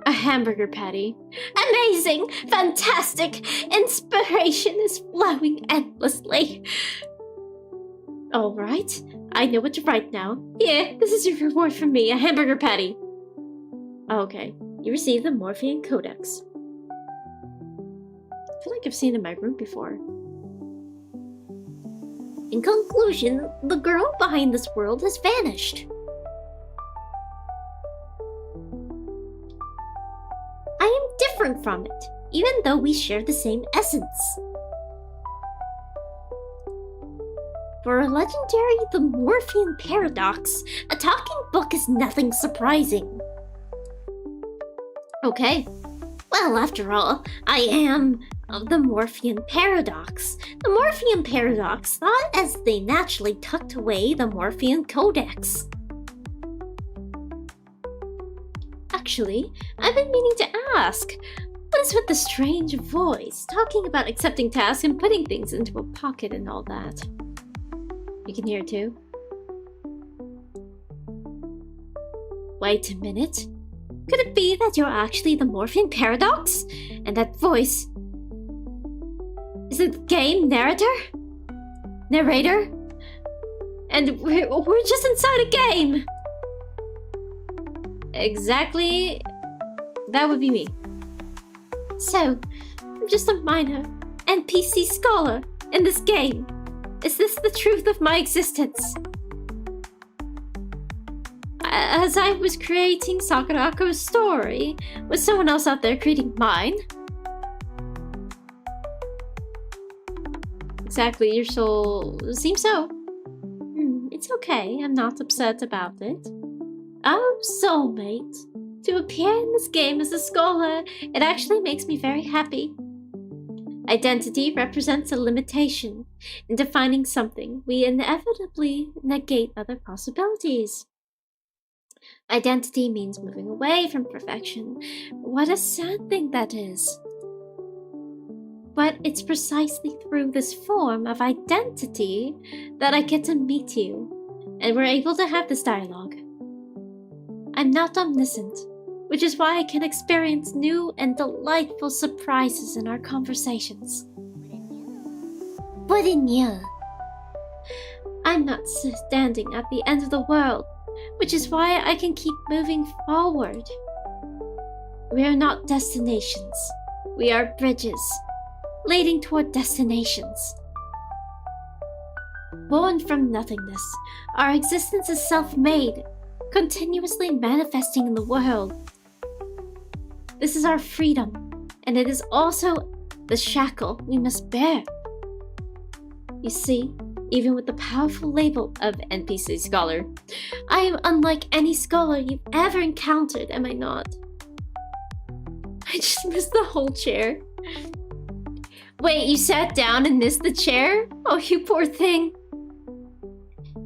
a hamburger patty. Amazing! Fantastic! Inspiration is flowing endlessly. Alright, I know what to write now. Here, this is your reward from me, a hamburger patty. Okay, you received the Morphean Codex. I feel like I've seen it in my room before. In conclusion, the girl behind this world has vanished. I am different from it, even though we share the same essence. For a legendary The Morphean Paradox, a talking book is nothing surprising. Okay, well, after all, I am of the Morphean Paradox. The Morphean Paradox thought as they naturally tucked away the Morphean Codex. Actually, I've been meaning to ask, what is with the strange voice, talking about accepting tasks and putting things into a pocket and all that? You can hear it too? Wait a minute. Could it be that you're actually the Morphean Paradox? And that voice... is it the game narrator? Narrator? And we're just inside a game! Exactly... that would be me. So, I'm just a minor NPC scholar in this game. Is this the truth of my existence? As I was creating Sakurako's story, was someone else out there creating mine? Exactly, your soul seems so. It's okay, I'm not upset about it. Oh, soulmate. To appear in this game as a scholar, it actually makes me very happy. Identity represents a limitation. In defining something, we inevitably negate other possibilities. Identity means moving away from perfection. What a sad thing that is. But it's precisely through this form of identity that I get to meet you, and we're able to have this dialogue. I'm not omniscient, which is why I can experience new and delightful surprises in our conversations. Wouldn't you? I'm not standing at the end of the world, which is why I can keep moving forward. We are not destinations. We are bridges, leading toward destinations. Born from nothingness, our existence is self-made, continuously manifesting in the world. This is our freedom, and it is also the shackle we must bear. You see, even with the powerful label of NPC Scholar, I am unlike any scholar you've ever encountered, am I not? I just missed the whole chair. Wait, you sat down and missed the chair? Oh, you poor thing.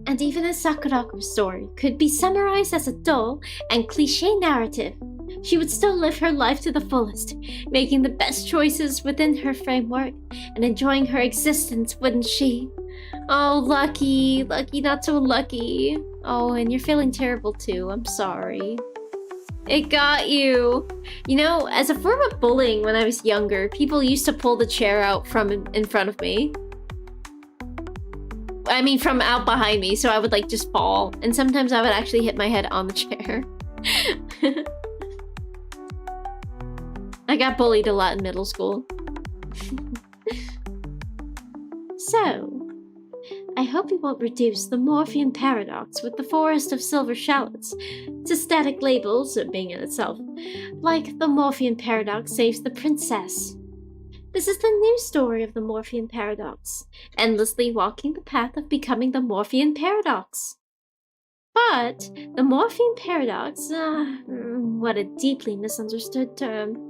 And even as Sakurako's story could be summarized as a dull and cliché narrative, she would still live her life to the fullest, making the best choices within her framework and enjoying her existence, wouldn't she? Oh, lucky, not so lucky. Oh, and you're feeling terrible too, I'm sorry. It got you. You know, as a form of bullying when I was younger, people used to pull the chair out from in front of me. I mean, from out behind me, so I would like just fall. And sometimes I would actually hit my head on the chair. I got bullied a lot in middle school. So, I hope you won't reduce the Morphean paradox with the forest of silver shallots to static labels, being in itself, like the Morphean paradox saves the princess. This is the new story of the Morphean paradox, endlessly walking the path of becoming the Morphean paradox. But the Morphean paradox, what a deeply misunderstood term.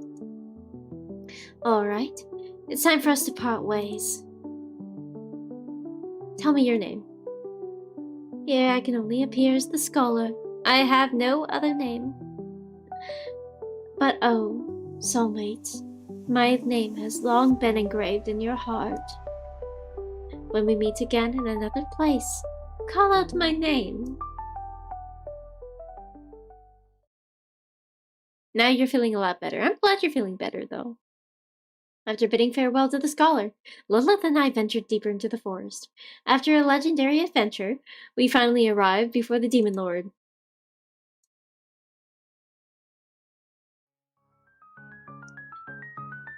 Alright, it's time for us to part ways. Tell me your name. Here I can only appear as the scholar. I have no other name. But oh, soulmate, my name has long been engraved in your heart. When we meet again in another place, call out my name. Now you're feeling a lot better. I'm glad you're feeling better, though. After bidding farewell to the scholar, Lilith and I ventured deeper into the forest. After a legendary adventure, we finally arrived before the Demon Lord.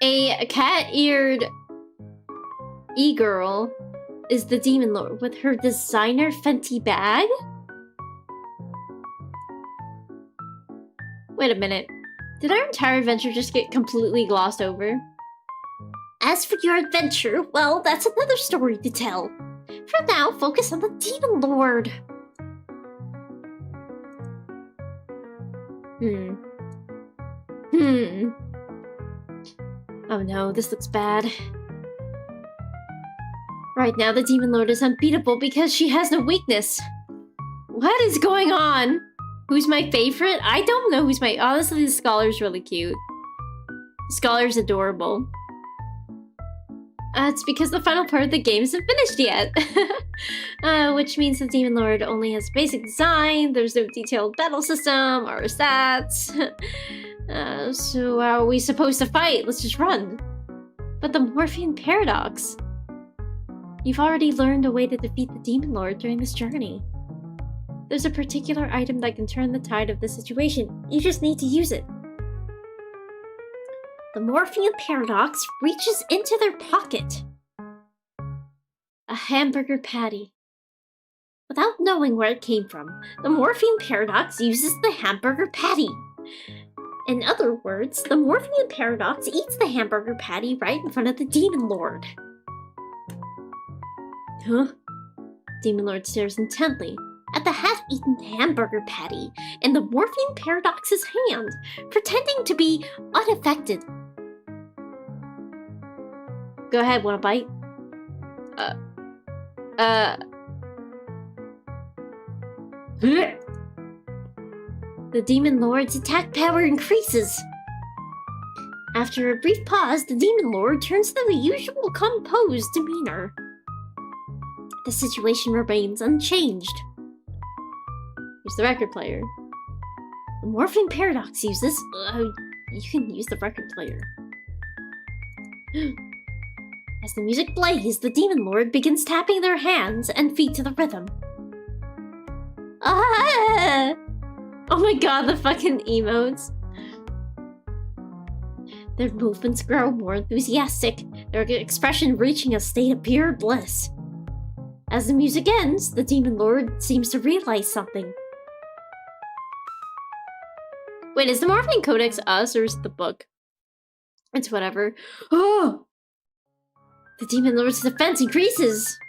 A cat-eared e-girl is the Demon Lord with her designer Fenty bag? Wait a minute. Did our entire adventure just get completely glossed over? As for your adventure, well, that's another story to tell. For now, focus on the Demon Lord. Oh no, this looks bad. Right now, the Demon Lord is unbeatable because she has no weakness. What is going on? Who's my favorite? I don't know who's my... Honestly, the Scholar's really cute. The Scholar's adorable. It's because the final part of the game isn't finished yet. Which means the Demon Lord only has basic design, there's no detailed battle system or stats. So how are we supposed to fight? Let's just run. But the Morphean paradox. You've already learned a way to defeat the Demon Lord during this journey. There's a particular item that can turn the tide of the situation. You just need to use it. The Morphean paradox reaches into their pocket. A hamburger patty. Without knowing where it came from, the morphine paradox uses the hamburger patty. In other words, the morphine paradox eats the hamburger patty right in front of the demon lord. Huh? Demon lord stares intently at the half-eaten hamburger patty in the morphine paradox's hand, pretending to be unaffected. Go ahead, wanna bite? The demon lord's attack power increases. After a brief pause, the demon lord turns to the usual composed demeanor. The situation remains unchanged. Here's the record player. The morphine paradox uses... you can use the record player. As the music plays, the demon lord begins tapping their hands and feet to the rhythm. Ah! Oh my god, the fucking emotes. Their movements grow more enthusiastic, their expression reaching a state of pure bliss. As the music ends, the demon lord seems to realize something. Wait, is the Morphine Codex us or is it the book? It's whatever. Oh! The demon lord's defense increases!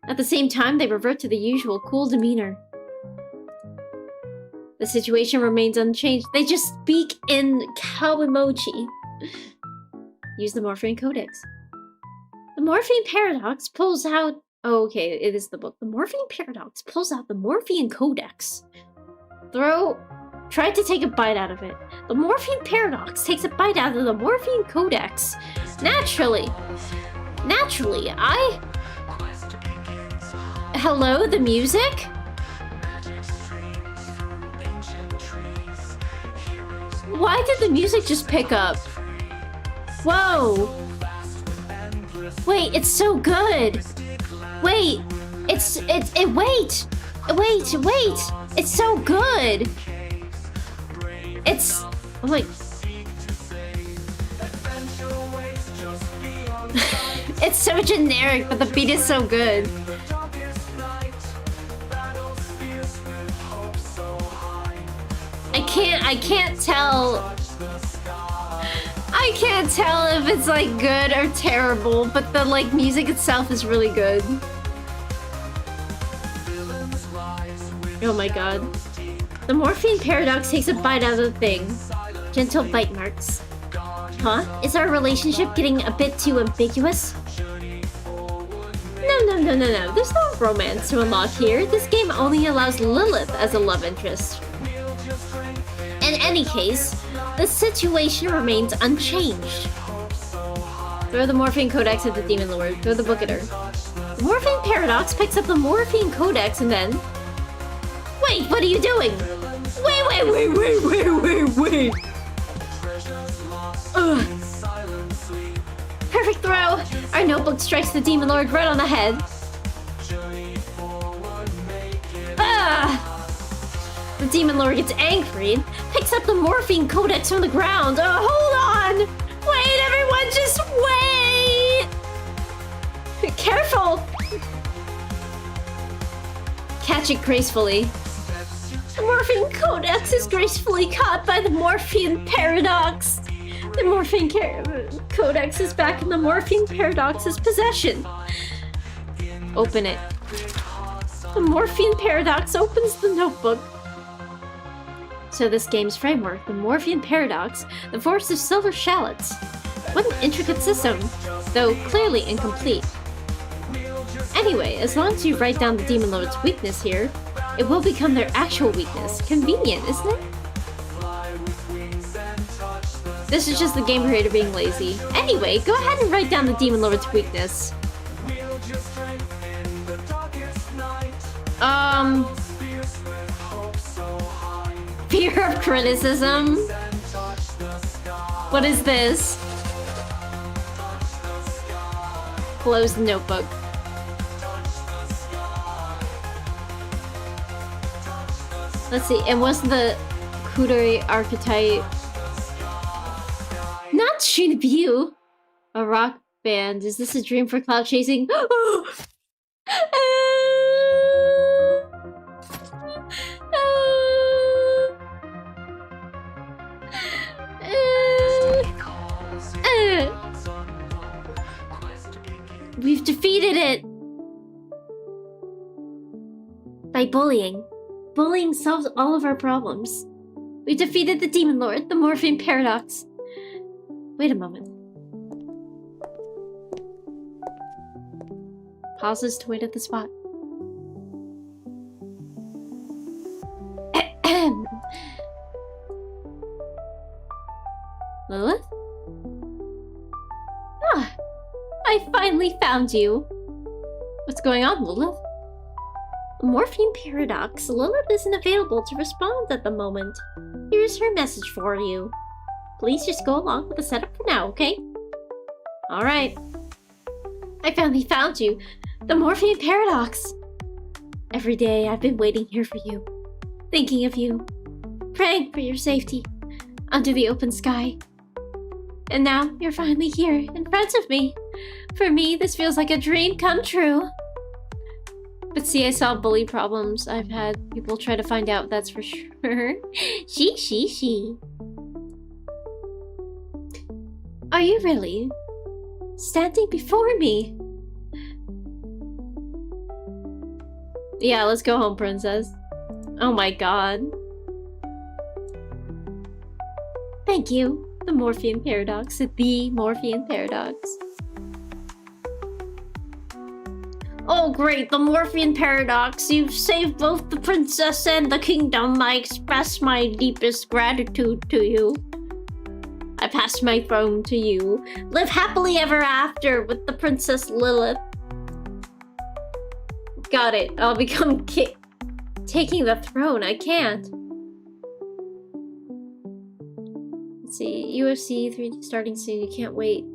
At the same time, they revert to the usual cool demeanor. The situation remains unchanged. They just speak in cow emoji. Use the Morphine Codex. The Morphine Paradox pulls out... Oh, okay, it is the book. The Morphine Paradox pulls out the Morphine Codex. Try to take a bite out of it. The Morphine Paradox takes a bite out of the Morphine Codex. Naturally, Hello, the music? Why did the music just pick up? Whoa! Wait, it's so good! Wait! Wait! It's so good! It's... Oh my... It's so generic, but the beat is so good. I can't tell... I can't tell if it's like good or terrible, but the like music itself is really good. Oh my god. The Morphine Paradox takes a bite out of the thing. Gentle bite marks. Huh? Is our relationship getting a bit too ambiguous? No. There's no romance to unlock here. This game only allows Lilith as a love interest. In any case, the situation remains unchanged. Throw the Morphine Codex at the Demon Lord. Throw the book at her. The Morphine Paradox picks up the Morphine Codex and then... Wait, what are you doing? Wait. Ugh. Perfect throw! Our notebook strikes the Demon Lord right on the head. Ah! The Demon Lord gets angry and picks up the Morphine Codex from the ground. Hold on! Wait, everyone, just wait! Careful! Catch it gracefully. The Morphine Codex is gracefully caught by the Morphine Paradox. The Morphine Codex is back in the Morphine Paradox's possession. Open it. The Morphine Paradox opens the notebook. So this game's framework, the Morphine Paradox, the Force of Silver Shallots. What an intricate system, though clearly incomplete. Anyway, as long as you write down the Demon Lord's weakness here, it will become their actual weakness. Convenient, isn't it? This is just the game creator being lazy. Anyway, go ahead and write down the Demon Lord's weakness. Fear of criticism? What is this? Close the notebook. Let's see, and what's the cutie archetype? Not Shunibyu! A rock band. Is this a dream for cloud chasing? We've defeated it! By bullying. Bullying solves all of our problems. We defeated the Demon Lord, the Morphine Paradox. Wait a moment. Pauses to wait at the spot. Lilith? Ah, I finally found you. What's going on, Lilith? Morphine Paradox. Lilith isn't available to respond at the moment. Here's her message for you. Please just go along with the setup for now, okay? Alright. I finally found you. The Morphine Paradox. Every day I've been waiting here for you. Thinking of you. Praying for your safety. Under the open sky. And now you're finally here, in front of me. For me, this feels like a dream come true. But see, I solve bully problems. I've had people try to find out, that's for sure. She. Are you really standing before me? Yeah, let's go home, princess. Oh my god. Thank you. The Morphine Paradox. The Morphine Paradox. Oh great, the Morphine Paradox. You've saved both the princess and the kingdom. I express my deepest gratitude to you. I pass my throne to you. Live happily ever after with the Princess Lilith. Got it. I'll become taking the throne. I can't. Let's see. UFC 3D starting soon. You can't wait.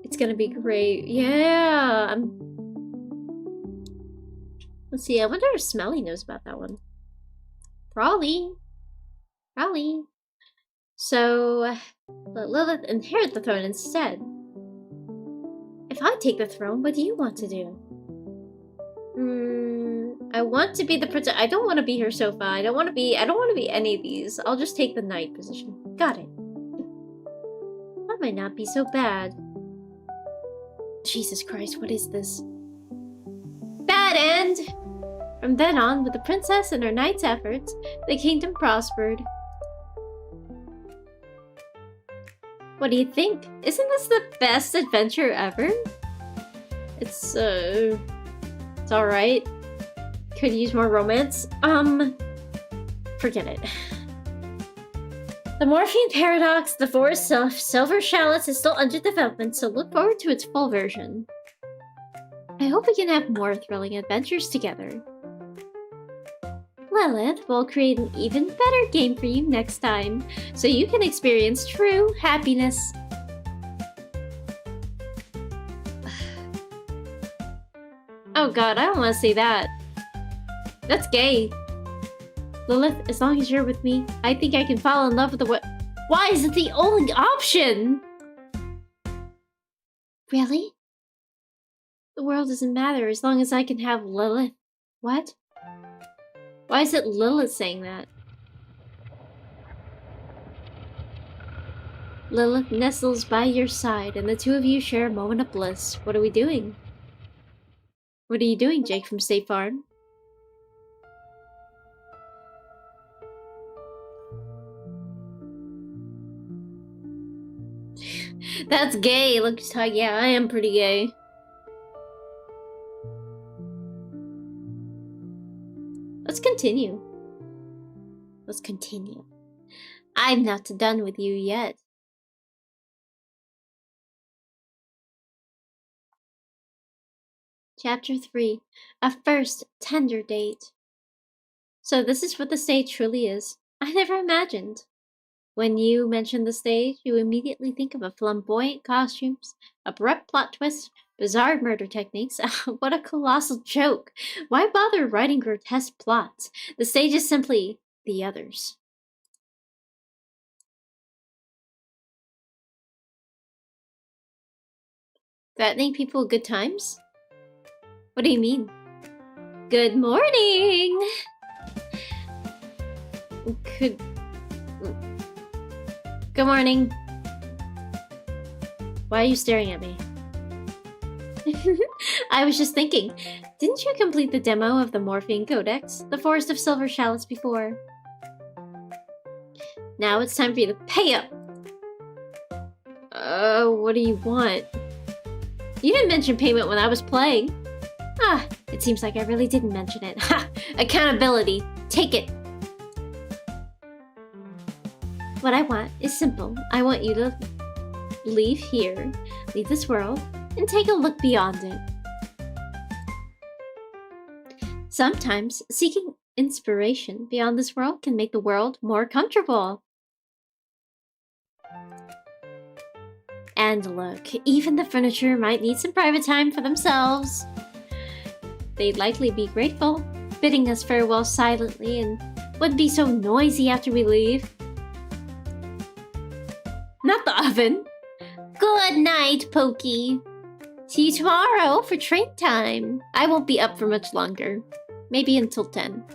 It's gonna be great. Yeah. Let's see. I wonder if Smelly knows about that one. Probably. So, let Lilith inherit the throne instead. If I take the throne, what do you want to do? I want to be the princess. I don't want to be her sofa. I don't want to be any of these. I'll just take the knight position. Got it. That might not be so bad. Jesus Christ, what is this? Bad end! From then on, with the princess and her knight's efforts, the kingdom prospered. What do you think? Isn't this the best adventure ever? It's alright. Could use more romance. Forget it. The Morphine Paradox, the Forest Silver Shallots is still under development, so look forward to its full version. I hope we can have more thrilling adventures together. Lilith will create an even better game for you next time, so you can experience true happiness. Oh god, I don't want to say that. That's gay. Lilith, as long as you're with me, I think I can fall in love with the Why is it the only option? Really? The world doesn't matter as long as I can have Lilith. What? Why is it Lilith saying that? Lilith nestles by your side, and the two of you share a moment of bliss. What are we doing? What are you doing, Jake from State Farm? That's gay. Looks like, yeah, I am pretty gay. Let's continue. Let's continue. I'm not done with you yet. Chapter 3. A first tender date. So this is what the stage truly is. I never imagined. When you mention the stage, you immediately think of a flamboyant costumes, abrupt plot twist, bizarre murder techniques. What a colossal joke! Why bother writing grotesque plots? The stage is simply the others. Threatening people with good times? What do you mean? Good morning! Good morning. Why are you staring at me? I was just thinking, didn't you complete the demo of the Morphine Codex, the Forest of Silver Shallots before? Now it's time for you to pay up! What do you want? You didn't mention payment when I was playing. Ah, it seems like I really didn't mention it. Ha! Accountability! Take it! What I want is simple. I want you to leave here, leave this world, and take a look beyond it. Sometimes, seeking inspiration beyond this world can make the world more comfortable. And look, even the furniture might need some private time for themselves. They'd likely be grateful, bidding us farewell silently and wouldn't be so noisy after we leave. Not the oven. Good night, Pokey. See you tomorrow for train time. I won't be up for much longer. Maybe until 10.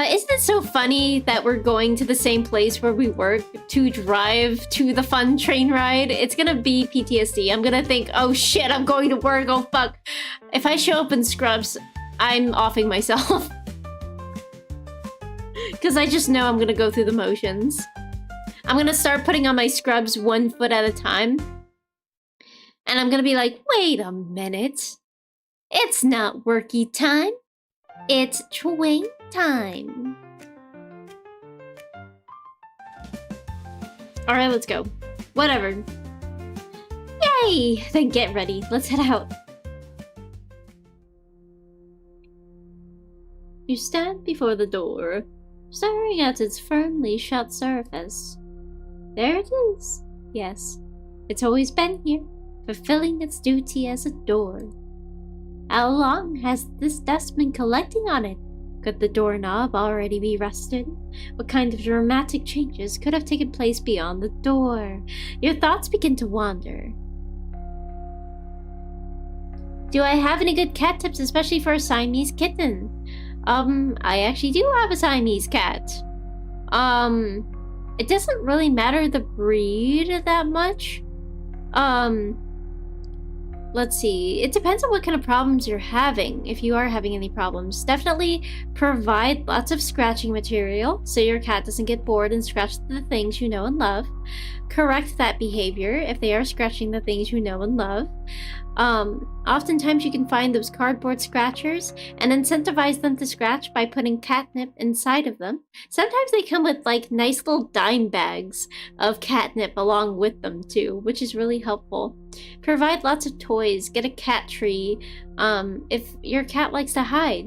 Isn't it so funny that we're going to the same place where we work to drive to the fun train ride? It's gonna be PTSD. I'm gonna think, oh shit, I'm going to work, oh fuck. If I show up in scrubs, I'm offing myself. Because I just know I'm gonna go through the motions. I'm gonna start putting on my scrubs 1 foot at a time. And I'm gonna be like, wait a minute. It's not worky time. It's train time. Alright, let's go. Whatever. Yay! Then get ready. Let's head out. You stand before the door, staring at its firmly shut surface. There it is. Yes, it's always been here, fulfilling its duty as a door. How long has this dust been collecting on it? Could the doorknob already be rusted? What kind of dramatic changes could have taken place beyond the door? Your thoughts begin to wander. Do I have any good cat tips, especially for a Siamese kitten? I actually do have a Siamese cat. It doesn't really matter the breed that much. Let's see. It depends on what kind of problems you're having, if you are having any problems. Definitely provide lots of scratching material so your cat doesn't get bored and scratch the things you know and love. Correct that behavior if they are scratching the things you know and love. Oftentimes you can find those cardboard scratchers and incentivize them to scratch by putting catnip inside of them. Sometimes they come with like nice little dime bags of catnip along with them too, which is really helpful. Provide lots of toys, get a cat tree. If your cat likes to hide,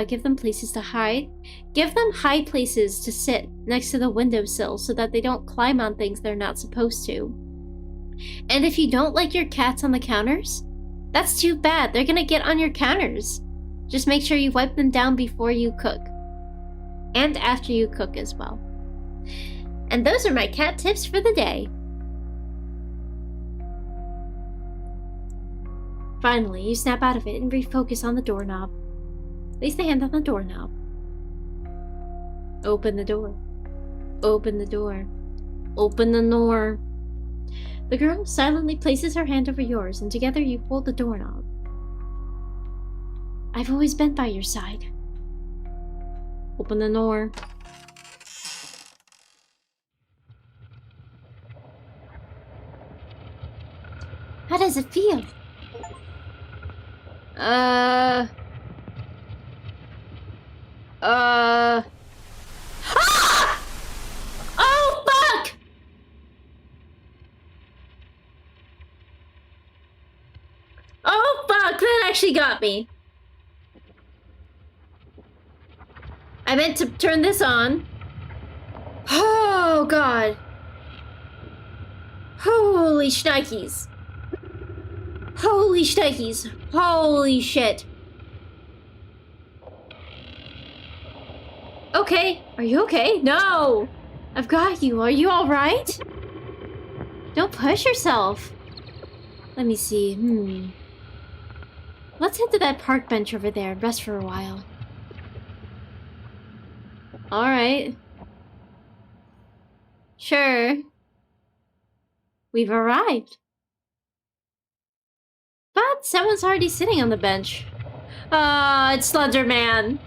give them places to hide. Give them high places to sit next to the windowsill so that they don't climb on things they're not supposed to. And if you don't like your cats on the counters, that's too bad. They're gonna get on your counters. Just make sure you wipe them down before you cook. And after you cook as well. And those are my cat tips for the day. Finally, you snap out of it and refocus on the doorknob. Place the hand on the doorknob. Open the door. Open the door. Open the door. The girl silently places her hand over yours, and together you hold the doorknob. I've always been by your side. Open the door. How does it feel? Ah! Oh, fuck! Oh, fuck! That actually got me. I meant to turn this on. Oh, God. Holy shnikes. Holy shnikes. Holy shit. Okay. Are you okay? No. I've got you. Are you alright? Don't push yourself. Let me see. Let's head to that park bench over there and rest for a while. Alright. Sure. We've arrived. But someone's already sitting on the bench. It's Slender Man.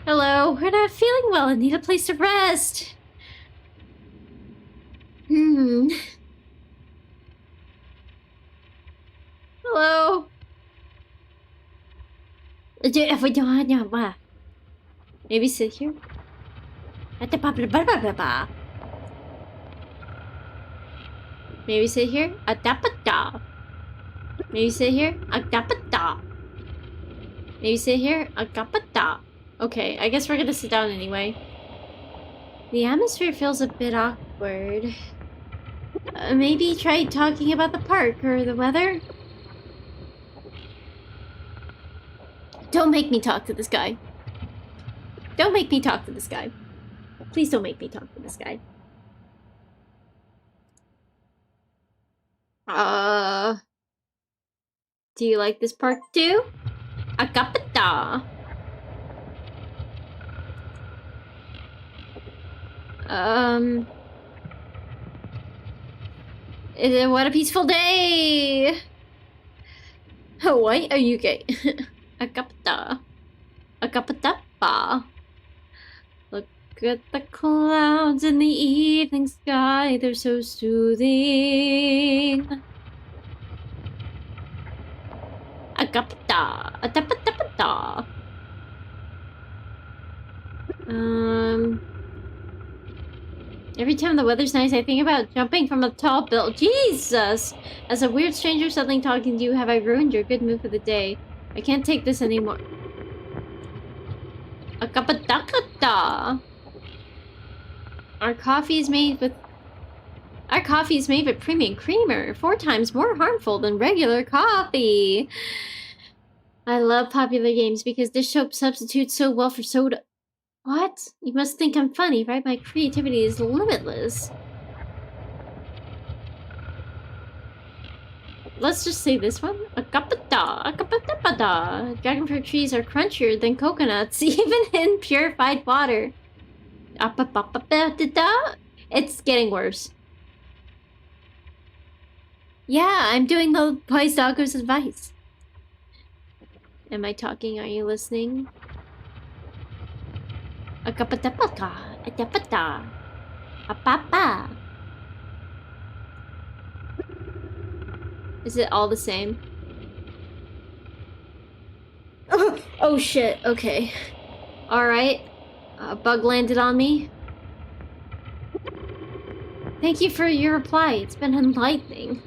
Hello, we're not feeling well and need a place to rest. Hello. Maybe sit here? Maybe sit here? Maybe sit here? Maybe sit here? Okay, I guess we're gonna sit down anyway. The atmosphere feels a bit awkward. Maybe try talking about the park or the weather? Don't make me talk to this guy. Don't make me talk to this guy. Please don't make me talk to this guy. Do you like this park too? Akapata. What a peaceful day! Why are you gay? Akapata. Akapatapa. Look at the clouds in the evening sky, they're so soothing. Akapata. Atapatapata. Every time the weather's nice, I think about jumping from a tall building. Jesus! As a weird stranger suddenly talking to you, have I ruined your good mood for the day? I can't take this anymore. Akapatakata. Our coffee is made with premium creamer, 4 times more harmful than regular coffee. I love popular games because dish soap substitutes so well for soda. What? You must think I'm funny, right? My creativity is limitless. Let's just say this one. Akapata. Dragon fruit trees are crunchier than coconuts, even in purified water. It's getting worse. Yeah, I'm doing the wise doggo's advice. Am I talking? Are you listening? Akapatapaka. Atapata. Apapa. Is it all the same? Oh shit, okay. Alright. A bug landed on me. Thank you for your reply. It's been enlightening.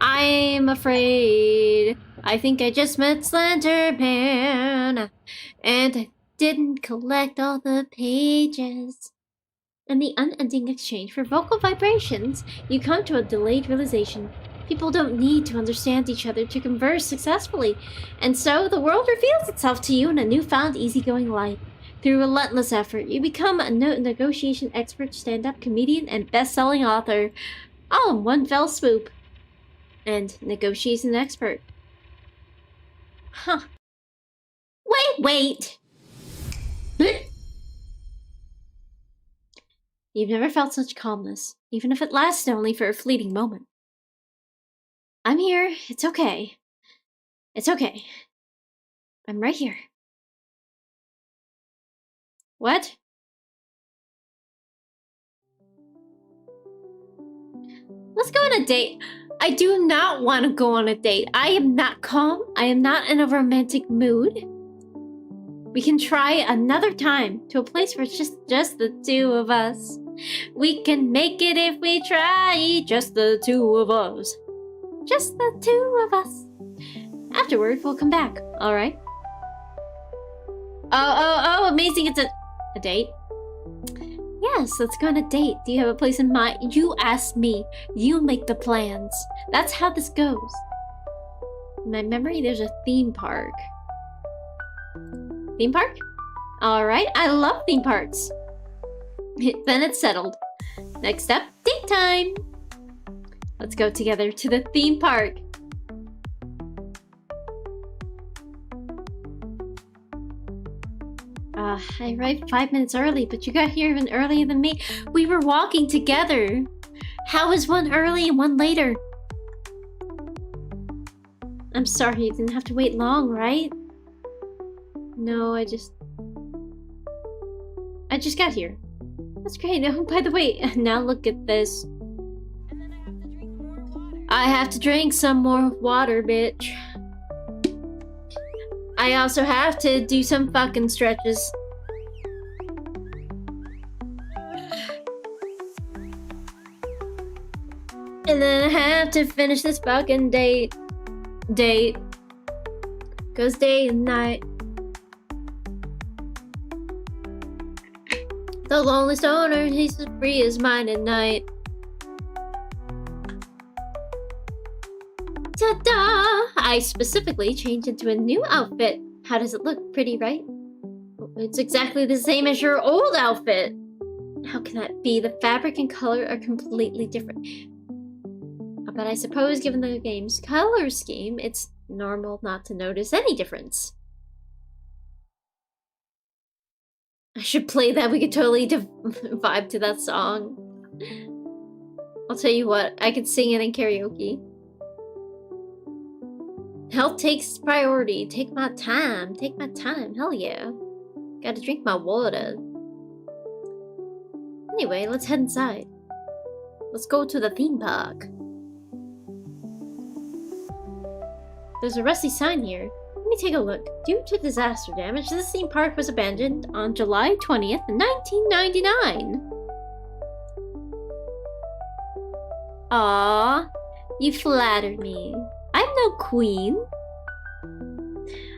I'm afraid. I think I just met Slender Man. And I didn't collect all the pages. In the unending exchange for vocal vibrations, you come to a delayed realization. People don't need to understand each other to converse successfully, and so the world reveals itself to you in a newfound easygoing light. Through relentless effort, you become a negotiation expert, stand-up comedian, and best-selling author, all in one fell swoop. And negotiation expert. Huh. Wait! You've never felt such calmness, even if it lasted only for a fleeting moment. I'm here. It's okay. It's okay. I'm right here. What? Let's go on a date. I do not want to go on a date. I am not calm. I am not in a romantic mood. We can try another time to a place where it's just the two of us. We can make it if we try. Just the two of us. Just the two of us. Afterward, we'll come back. All right. Oh! Amazing! It's a date. Yes, let's go on a date. Do you have a place in mind? You asked me. You make the plans. That's how this goes. In my memory, there's a theme park. Theme park? Alright, I love theme parks. Then it's settled. Next up, date time! Let's go together to the theme park. I arrived 5 minutes early, but you got here even earlier than me. We were walking together. How is one early and one later? I'm sorry, you didn't have to wait long, right? No, I just got here. That's great. Oh, by the way, now look at this. I have to drink some more water, bitch. I also have to do some fucking stretches. And then I have to finish this fucking date. Cause day and night. The lonely stoner, he's as free as mine at night. Ta-da! I specifically changed into a new outfit. How does it look? Pretty, right? It's exactly the same as your old outfit. How can that be? The fabric and color are completely different. But I suppose given the game's color scheme, it's normal not to notice any difference. I should play that. We could totally vibe to that song. I'll tell you what, I could sing it in karaoke. Health takes priority. Take my time. Take my time. Hell yeah. Gotta drink my water. Anyway, let's head inside. Let's go to the theme park. There's a rusty sign here. Let me take a look. Due to disaster damage, this theme park was abandoned on July 20th, 1999. Aww, you flatter me. I'm no queen.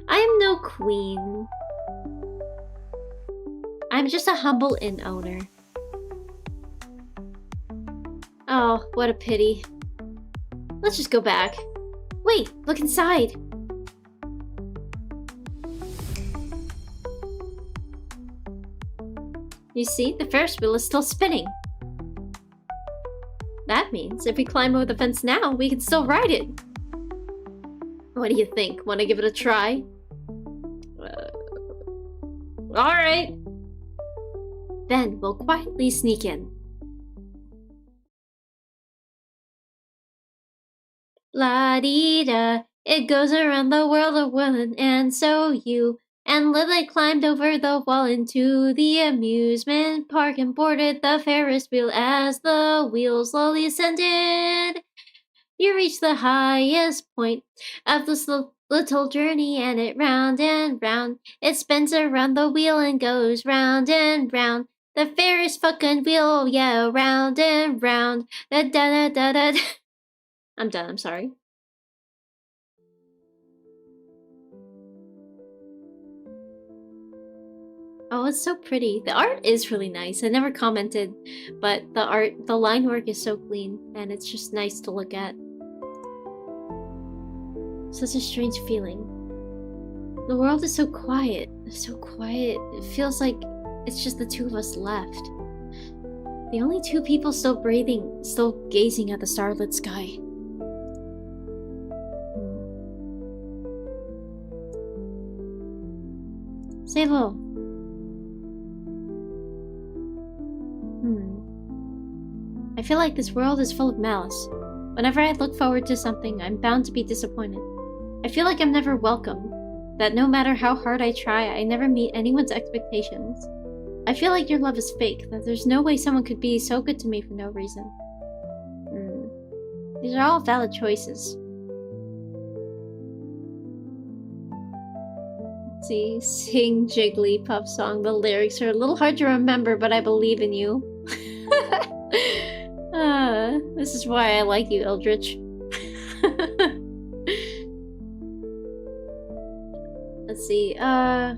I am no queen. I'm just a humble inn owner. Oh, what a pity. Let's just go back. Wait, look inside. You see, the Ferris wheel is still spinning. That means if we climb over the fence now, we can still ride it. What do you think? Want to give it a try? Alright. Then we'll quietly sneak in. La-dee-da, it goes around the world of one, and so you and Lily climbed over the wall into the amusement park and boarded the Ferris wheel as the wheel slowly ascended. You reach the highest point of this little journey, and it round and round. It spins around the wheel and goes round and round. The Ferris fucking wheel, yeah, round and round. Da da da da da. I'm done, I'm sorry. Oh, it's so pretty. The art is really nice. I never commented, but the line work is so clean, and it's just nice to look at. Such a strange feeling. The world is so quiet. So quiet. It feels like it's just the two of us left. The only two people still breathing, still gazing at the starlit sky. Savo. I feel like this world is full of malice. Whenever I look forward to something, I'm bound to be disappointed. I feel like I'm never welcome. That no matter how hard I try, I never meet anyone's expectations. I feel like your love is fake, that there's no way someone could be so good to me for no reason. These are all valid choices. Let's see, sing Jigglypuff song. The lyrics are a little hard to remember, but I believe in you. This is why I like you, Eldritch. Let's see, I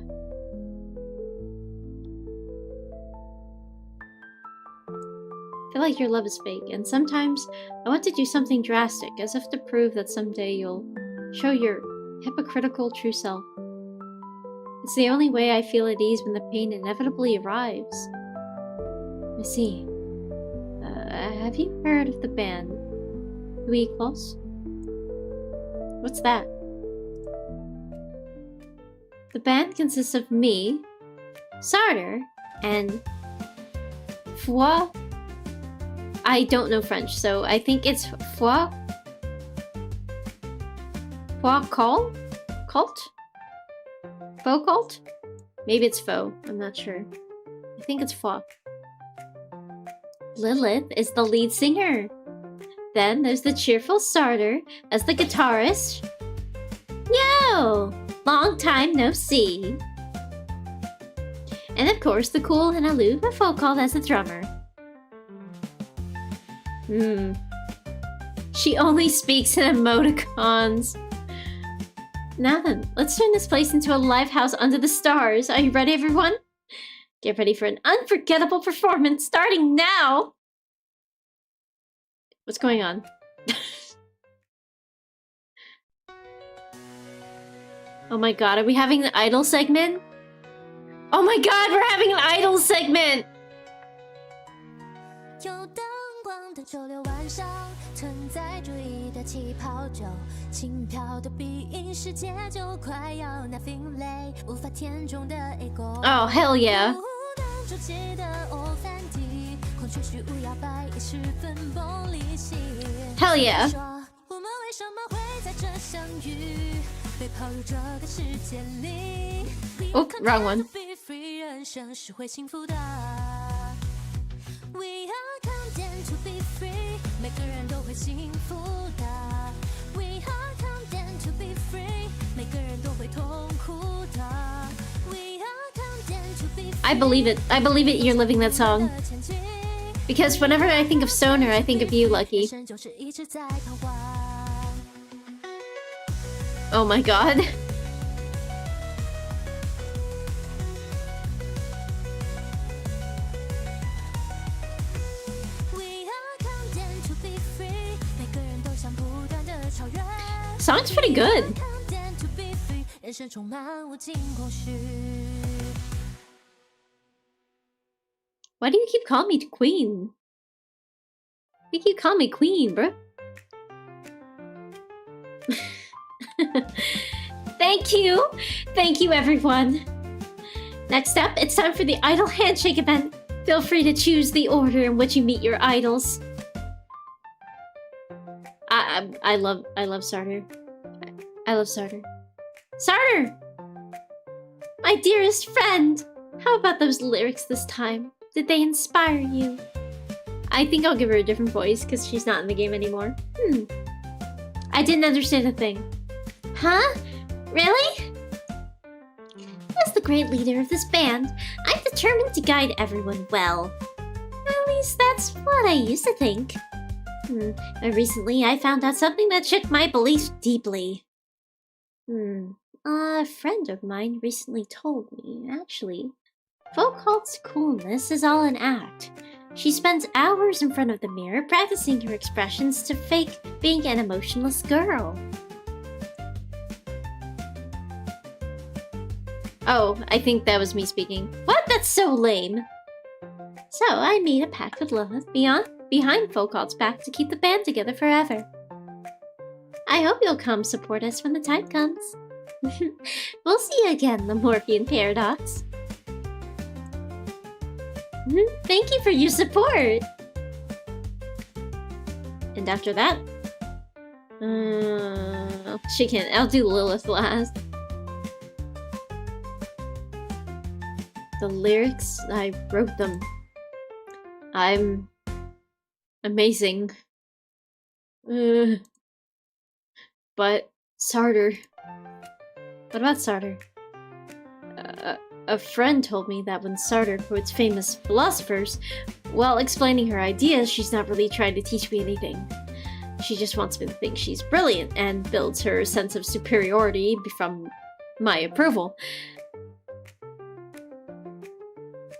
feel like your love is fake, and sometimes I want to do something drastic, as if to prove that someday you'll show your hypocritical true self. It's the only way I feel at ease when the pain inevitably arrives. I see. Have you heard of the band? Two Equals? What's that? The band consists of me, Sarter, and Foi. I don't know French, so I think it's Foi. Foi Cult? Cult? Faux cult? Maybe it's faux. I'm not sure. I think it's Foi. Lilith is the lead singer. Then there's the cheerful Sarter as the guitarist. Yo! Long time no see. And of course, the cool and aloof Foucault as the drummer. She only speaks in emoticons. Now then, let's turn this place into a live house under the stars. Are you ready, everyone? Get ready for an unforgettable performance starting now! What's going on? Oh my god, are we having an idol segment? Oh my god, we're having an idol segment! 有灯光的周六晚上，存在主义的气泡酒，轻飘的鼻音，世界就快要 nothing 累，无法填充的 ego。Oh hell yeah！ 出气的 old fancy， 孔雀虚无摇摆，也十分崩离析。 Hell yeah！ 说我们为什么会在这相遇？被抛入这个世界里。Oh, wrong one. Be free， 人生是会幸福的。We are content to be free， 每个人都会幸福的。We are content to be free， 每个人都会痛苦的。We are content to be free， I believe it. I believe it you're living that song. Because whenever I think of Sonar, I think of you, Lucky. Oh my god. Song's pretty good. Why do you keep calling me Queen? You keep calling me Queen, bro. Thank you! Thank you, everyone! Next up, it's time for the Idol Handshake event. Feel free to choose the order in which you meet your idols. I love Sarter. I love Sarter. Sarter! My dearest friend! How about those lyrics this time? Did they inspire you? I think I'll give her a different voice because she's not in the game anymore. I didn't understand a thing. Huh? Really? As the great leader of this band, I'm determined to guide everyone well. At least that's what I used to think. But recently I found out something that shook my beliefs deeply. A friend of mine recently told me, actually, Foucault's coolness is all an act. She spends hours in front of the mirror practicing her expressions to fake being an emotionless girl. Oh, I think that was me speaking. What? That's so lame. So I made a pact with Lilith behind Foucault's back to keep the band together forever. I hope you'll come support us when the time comes. We'll see you again, the Morphean Paradox. Thank you for your support! And after that... she can't. I'll do Lilith last. The lyrics, I wrote them. I'm... amazing. But... Sarter. What about Sarter? A friend told me that when Sarter quotes famous philosophers, while explaining her ideas, she's not really trying to teach me anything. She just wants me to think she's brilliant and builds her sense of superiority from my approval.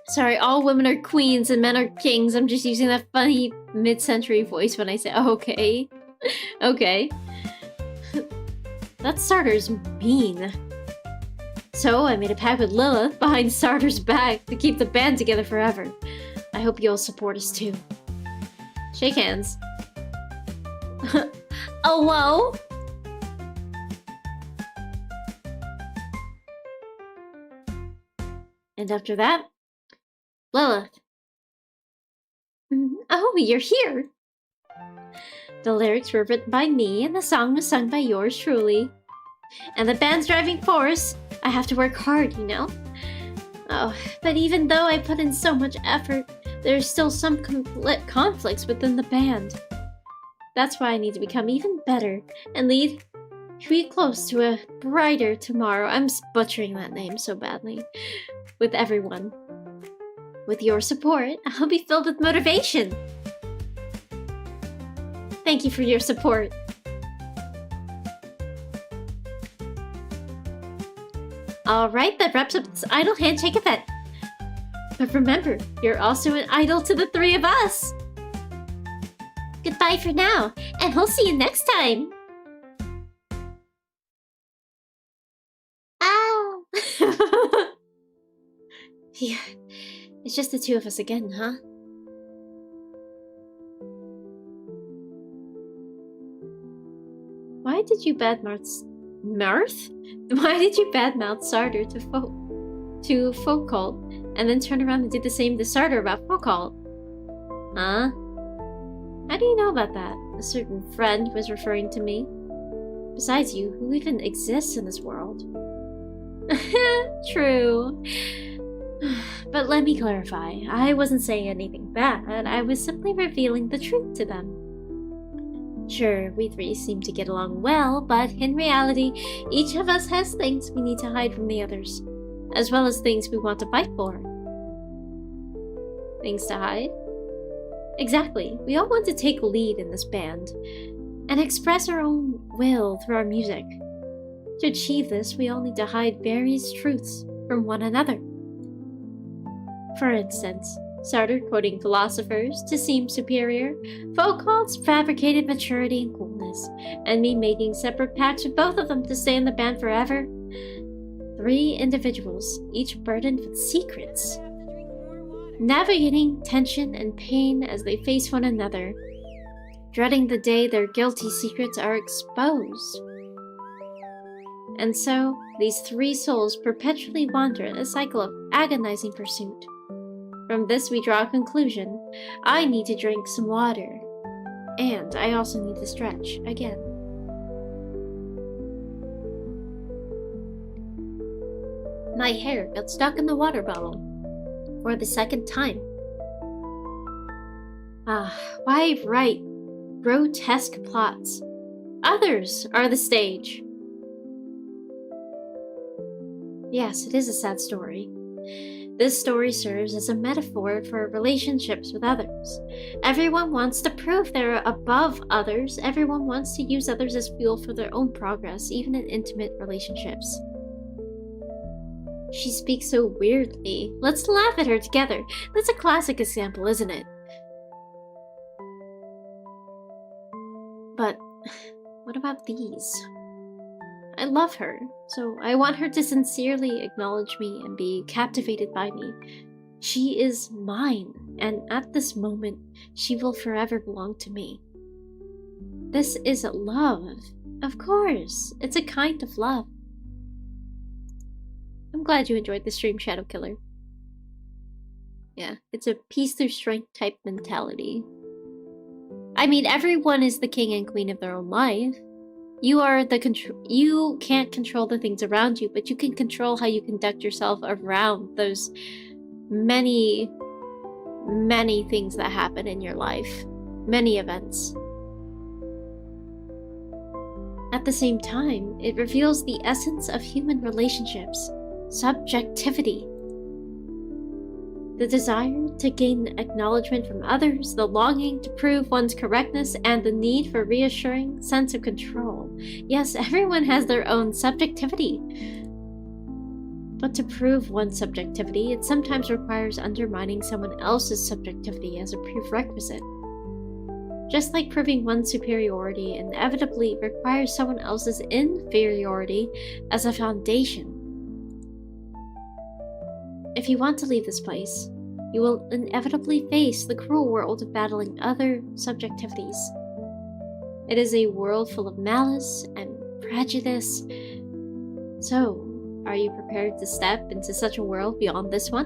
Sorry, all women are queens and men are kings. I'm just using that funny mid-century voice when I say, oh, okay. Okay. That Sarter's mean. So I made a pact with Lilith behind Sartor's back to keep the band together forever. I hope you'll support us too. Shake hands. Oh, whoa! And after that, Lilith. Oh, you're here! The lyrics were written by me and the song was sung by yours truly. And the band's driving force. I have to work hard, you know? Oh, but even though I put in so much effort, there's still some conflicts within the band. That's why I need to become even better and lead be close to a brighter tomorrow. I'm butchering that name so badly. With everyone. With your support, I'll be filled with motivation. Thank you for your support. Alright, that wraps up this idol handshake event. But remember, you're also an idol to the three of us. Goodbye for now, and we'll see you next time. Ow! Yeah, it's just the two of us again, huh? Why did you badmouth Mirth? Why did you badmouth Sartor to folk cult, and then turn around and do the same to Sartor about folk cult? Huh? How do you know about that? A certain friend was referring to me. Besides you, who even exists in this world? True. But let me clarify. I wasn't saying anything bad. I was simply revealing the truth to them. Sure, we three seem to get along well, but in reality, each of us has things we need to hide from the others, as well as things we want to fight for. Things to hide? Exactly. We all want to take lead in this band, and express our own will through our music. To achieve this, we all need to hide various truths from one another. For instance, Sartor quoting philosophers to seem superior, folk cults fabricated maturity and coolness, and me making separate pacts with both of them to stay in the band forever. 3 individuals, each burdened with secrets. Navigating tension and pain as they face one another, dreading the day their guilty secrets are exposed. And so, these 3 souls perpetually wander in a cycle of agonizing pursuit. From this we draw a conclusion. I need to drink some water. And I also need to stretch again. My hair got stuck in the water bottle. For the 2nd time. Why write grotesque plots? Others are the stage. Yes, it is a sad story. This story serves as a metaphor for relationships with others. Everyone wants to prove they're above others. Everyone wants to use others as fuel for their own progress, even in intimate relationships. She speaks so weirdly. Let's laugh at her together. That's a classic example, isn't it? But what about these? I love her, so I want her to sincerely acknowledge me and be captivated by me. She is mine, and at this moment, she will forever belong to me. This is love. Of course, it's a kind of love. I'm glad you enjoyed the stream, Shadow Killer. Yeah, it's a peace through strength type mentality. I mean, everyone is the king and queen of their own life. You are the you can't control the things around you, but you can control how you conduct yourself around those many, many things that happen in your life. Many events. At the same time, it reveals the essence of human relationships. Subjectivity. The desire to gain acknowledgement from others, the longing to prove one's correctness, and the need for reassuring sense of control. Yes, everyone has their own subjectivity. But to prove one's subjectivity, it sometimes requires undermining someone else's subjectivity as a prerequisite. Just like proving one's superiority inevitably requires someone else's inferiority as a foundation. If you want to leave this place, you will inevitably face the cruel world of battling other subjectivities. It is a world full of malice and prejudice. So, are you prepared to step into such a world beyond this one?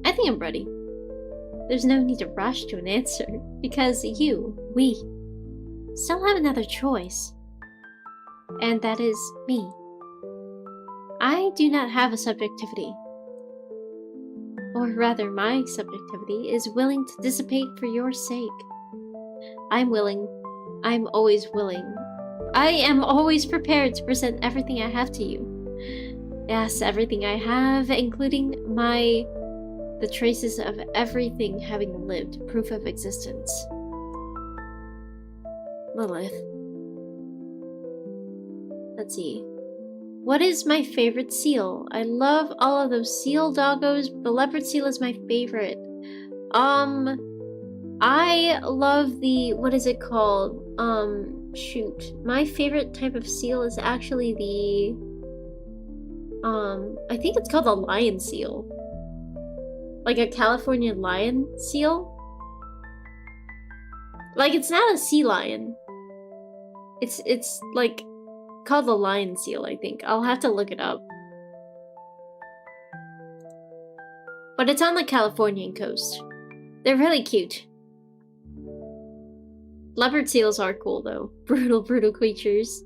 I think I'm ready. There's no need to rush to an answer, because we, still have another choice. And that is me. I do not have a subjectivity. Or rather, my subjectivity is willing to dissipate for your sake. I'm willing. I'm always willing. I am always prepared to present everything I have to you. Yes, everything I have, including the traces of everything having lived, proof of existence. Lilith. Let's see. What is my favorite seal? I love all of those seal doggos. The leopard seal is my favorite. I love the, what is it called? Shoot. My favorite type of seal is actually the, I think it's called a lion seal. Like a California lion seal. Like, it's not a sea lion. It's like called the lion seal, I think. I'll have to look it up. But it's on the Californian coast. They're really cute. Leopard seals are cool, though. Brutal, brutal creatures.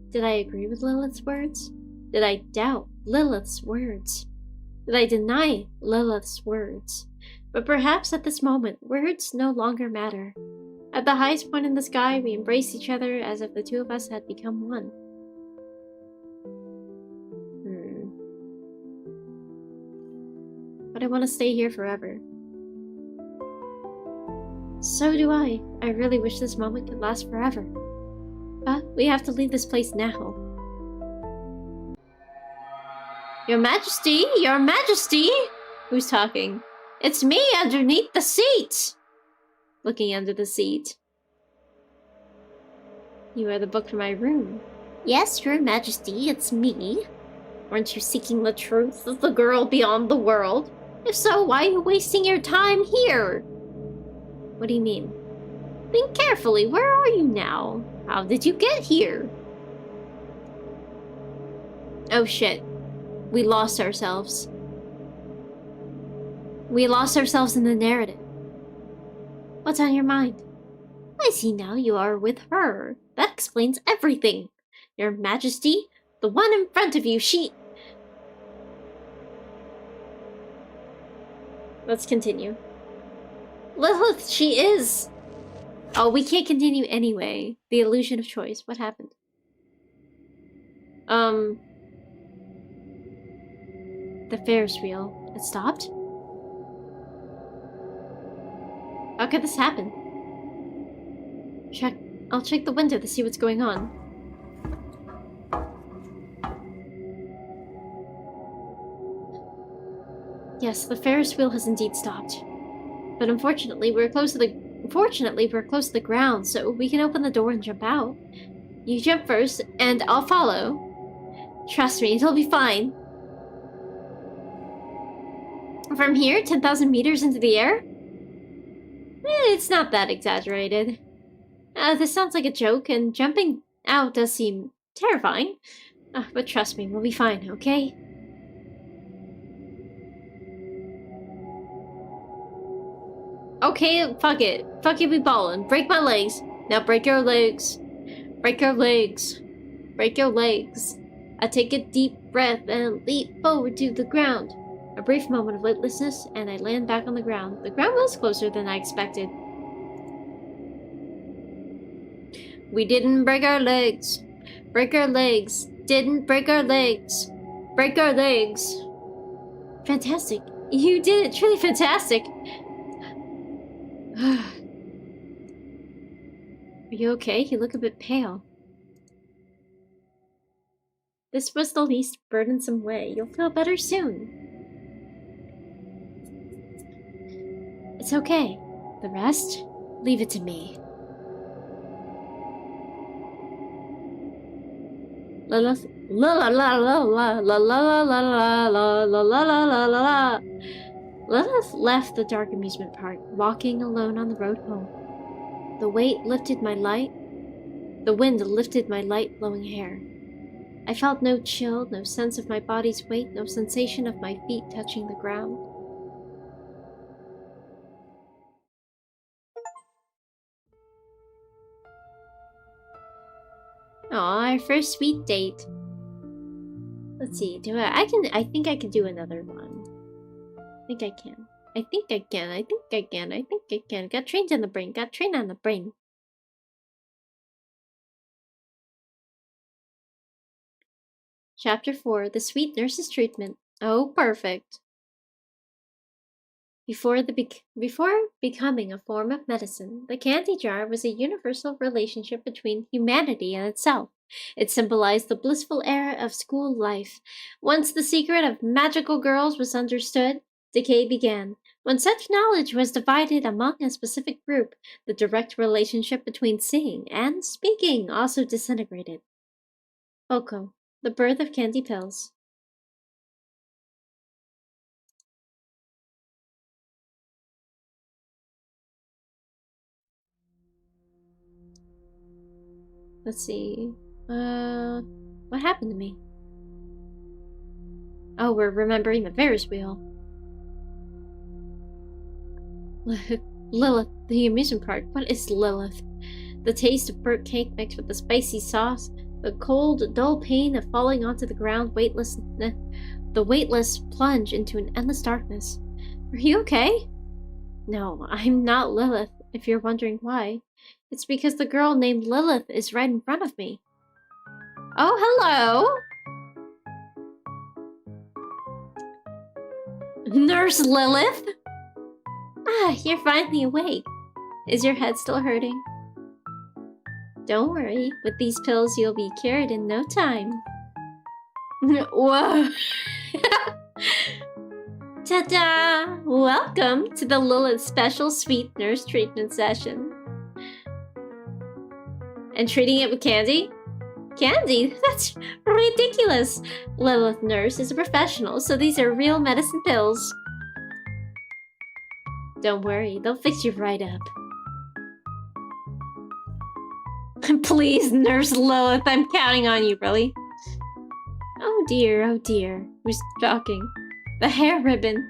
Did I agree with Lilith's words? Did I doubt Lilith's words? Did I deny Lilith's words? But perhaps at this moment, words no longer matter. At the highest point in the sky, we embraced each other as if the two of us had become one. But I want to stay here forever. So do I. I really wish this moment could last forever. But we have to leave this place now. Your Majesty! Your Majesty! Who's talking? It's me underneath the seat! Looking under the seat. You are the book from my room. Yes, Your Majesty, it's me. Weren't you seeking the truth of the girl beyond the world? If so, why are you wasting your time here? What do you mean? Think carefully, where are you now? How did you get here? Oh shit. We lost ourselves. We lost ourselves in the narrative. What's on your mind? I see now you are with her. That explains everything. Your Majesty, the one in front of you, Let's continue. Lilith, she is! Oh, we can't continue anyway. The illusion of choice. What happened? The Ferris wheel. It stopped? How could this happen? I'll check the window to see what's going on. Yes, the Ferris wheel has indeed stopped. But unfortunately, we're close to the ground, so we can open the door and jump out. You jump first, and I'll follow. Trust me, it'll be fine. From here, 10,000 meters into the air? It's not that exaggerated. This sounds like a joke, and jumping out does seem terrifying. But trust me, we'll be fine, okay? Okay, fuck it. Fuck it, we ballin'. Break my legs. Now break your legs. Break your legs. Break your legs. I take a deep breath and leap forward to the ground. A brief moment of weightlessness, and I land back on the ground. The ground was closer than I expected. We didn't break our legs. Break our legs. Didn't break our legs. Break our legs. Fantastic. You did it. Truly fantastic. Are you okay? You look a bit pale. This was the least burdensome way. You'll feel better soon. It's okay. The rest? Leave it to me. Lilith, la la la la la la la la la la la la la la la la. Lilith left the dark amusement park, walking alone on the road home. The wind lifted my light flowing hair. I felt no chill, no sense of my body's weight, no sensation of my feet touching the ground. Aw, our first sweet date. Let's see, I think I can do another one. I think I can. Got trained on the brain. Chapter 4, The Sweet Nurse's Treatment. Oh, perfect. Before becoming a form of medicine, the candy jar was a universal relationship between humanity and itself. It symbolized the blissful era of school life. Once the secret of magical girls was understood, decay began. When such knowledge was divided among a specific group, the direct relationship between seeing and speaking also disintegrated. Oko, The Birth of Candy Pills. Let's see. What happened to me? Oh, we're remembering the Ferris wheel. Lilith, the amusement park. What is Lilith? The taste of burnt cake mixed with the spicy sauce, the cold, dull pain of falling onto the ground, the weightless plunge into an endless darkness. Are you okay? No, I'm not Lilith, if you're wondering why. It's because the girl named Lilith is right in front of me. Oh, hello! Nurse Lilith? Ah, you're finally awake. Is your head still hurting? Don't worry, with these pills you'll be cured in no time. Whoa! Ta-da! Welcome to the Lilith Special Sweet Nurse Treatment Session. And treating it with candy? Candy? That's ridiculous! Lilith Nurse is a professional, so these are real medicine pills. Don't worry, they'll fix you right up. Please, Nurse Lilith, I'm counting on you, really. Oh dear, who's talking? The hair ribbon.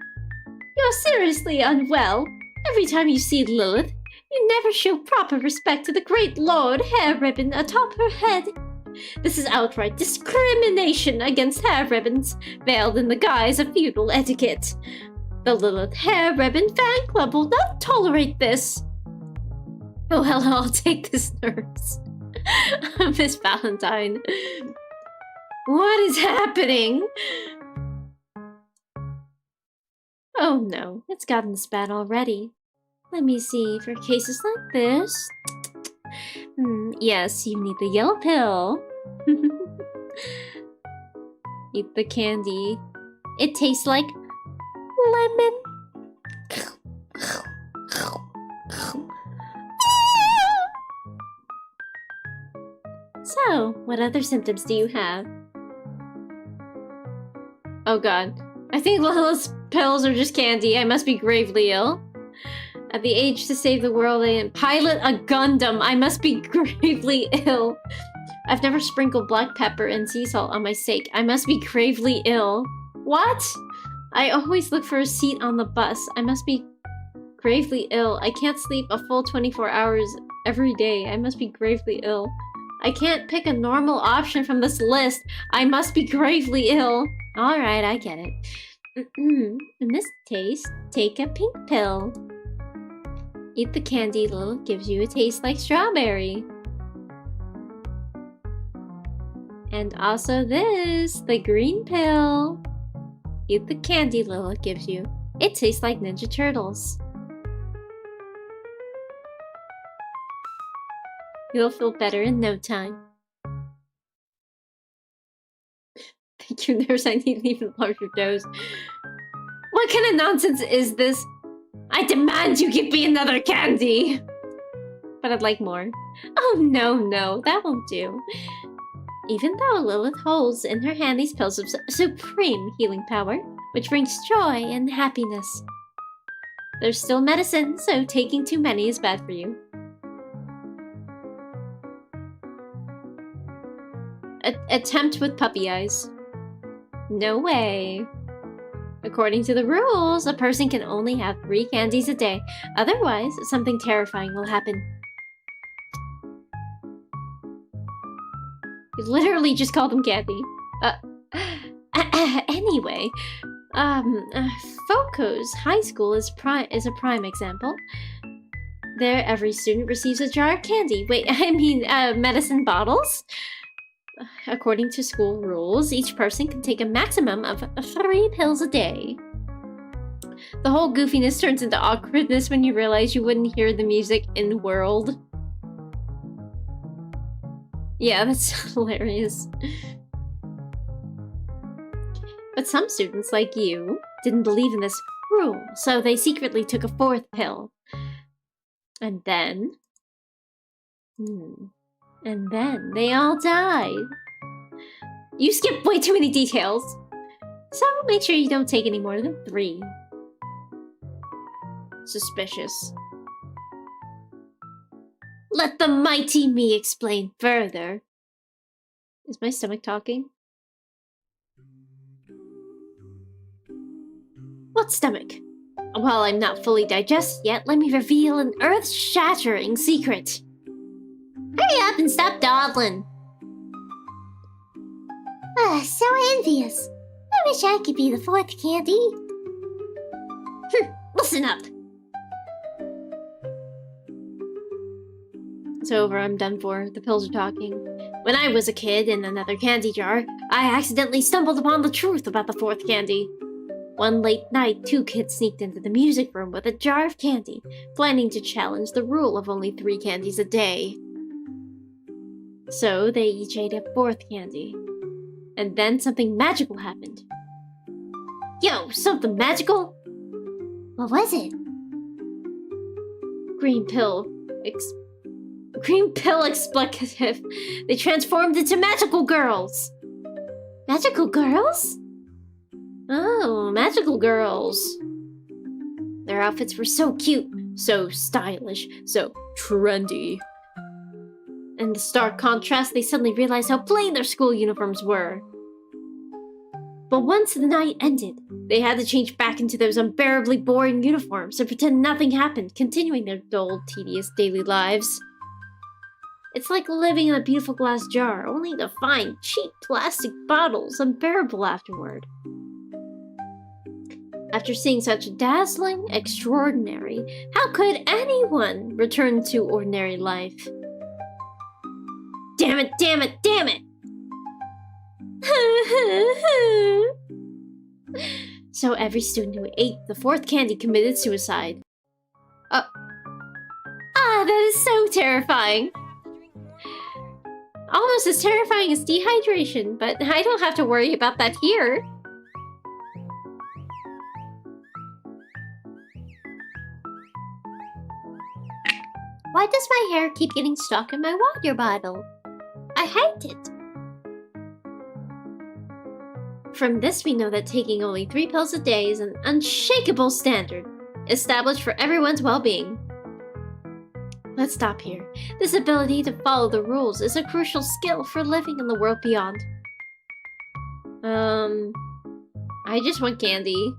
You're seriously unwell. Every time you see Lilith, you never show proper respect to the great Lord hair ribbon atop her head. This is outright discrimination against hair ribbons, veiled in the guise of feudal etiquette. The Lilith Hair Ribbon Fan Club will not tolerate this. Oh, well, I'll take this, nurse. Miss Valentine. What is happening? Oh no, it's gotten this bad already. Let me see, for cases like this... yes, you need the yellow pill. Eat the candy. It tastes like lemon. So, what other symptoms do you have? Oh god. I think Lilith's pills are just candy. I must be gravely ill. At the age to save the world and pilot a Gundam, I must be gravely ill. I've never sprinkled black pepper and sea salt on my steak. I must be gravely ill. What? I always look for a seat on the bus. I must be gravely ill. I can't sleep a full 24 hours every day. I must be gravely ill. I can't pick a normal option from this list. I must be gravely ill. Alright, I get it. In this case, take a pink pill. Eat the candy Lilith gives you. It tastes like strawberry. And also this, the green pill. Eat the candy Lilith gives you. It tastes like Ninja Turtles. You'll feel better in no time. Thank you, nurse. I need an even larger dose. What kind of nonsense is this? I demand you give me another candy! But I'd like more. Oh, no, that won't do. Even though Lilith holds in her hand these pills of supreme healing power, which brings joy and happiness. There's still medicine, so taking too many is bad for you. Attempt with puppy eyes. No way. According to the rules, a person can only have 3 candies a day. Otherwise, something terrifying will happen. You literally just called them candy. Anyway, Foco's high school is a prime example. There, every student receives a jar of candy. Wait, I mean, medicine bottles? According to school rules, each person can take a maximum of 3 pills a day. The whole goofiness turns into awkwardness when you realize you wouldn't hear the music in world. Yeah, that's hilarious. But some students, like you, didn't believe in this rule, so they secretly took a 4th pill. And then... And then they all died. You skipped way too many details. So make sure you don't take any more than 3. Suspicious. Let the mighty me explain further. Is my stomach talking? What stomach? While I'm not fully digested yet, let me reveal an earth-shattering secret. Hurry up and stop dawdling. So envious. I wish I could be the 4th candy. Listen up. It's over, I'm done for. The pills are talking. When I was a kid in another candy jar, I accidentally stumbled upon the truth about the 4th candy. One late night, 2 kids sneaked into the music room with a jar of candy, planning to challenge the rule of only 3 candies a day. So they each ate a 4th candy. And then something magical happened. Yo, something magical? What was it? Green pill expletive. They transformed into magical girls. Magical girls? Oh, magical girls. Their outfits were so cute, so stylish, so trendy. In the stark contrast, they suddenly realized how plain their school uniforms were. But once the night ended, they had to change back into those unbearably boring uniforms and pretend nothing happened, continuing their dull, tedious daily lives. It's like living in a beautiful glass jar, only to find cheap plastic bottles unbearable afterward. After seeing such dazzling, extraordinary, how could anyone return to ordinary life? Damn it, damn it, damn it! So every student who ate the 4th candy committed suicide. That is so terrifying. Almost as terrifying as dehydration, but I don't have to worry about that here. Why does my hair keep getting stuck in my water bottle? I hate it. From this, we know that taking only 3 pills a day is an unshakable standard, established for everyone's well-being. Let's stop here. This ability to follow the rules is a crucial skill for living in the world beyond. I just want candy.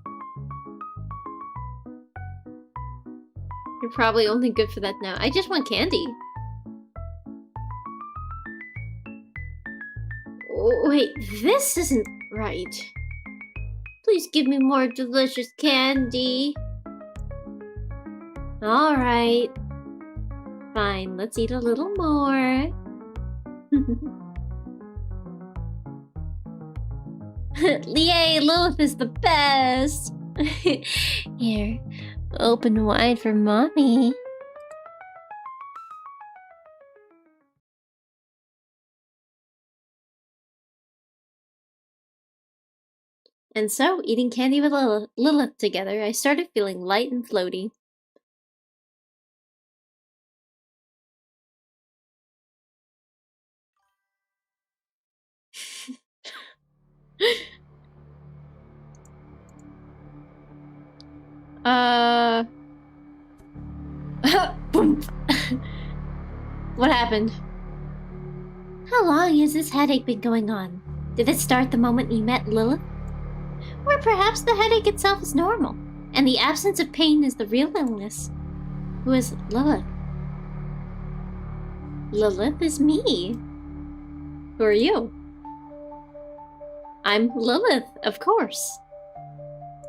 You're probably only good for that now. I just want candy. Oh, wait, this isn't right. Please give me more delicious candy. Alright. Fine, let's eat a little more. Yay, Lilith is the best! Here, open wide for mommy. And so, eating candy with Lilith together, I started feeling light and floaty. Boom. What happened? How long has this headache been going on? Did it start the moment you met Lilith? Or perhaps the headache itself is normal, and the absence of pain is the real illness. Who is Lilith? Lilith is me. Who are you? I'm Lilith, of course.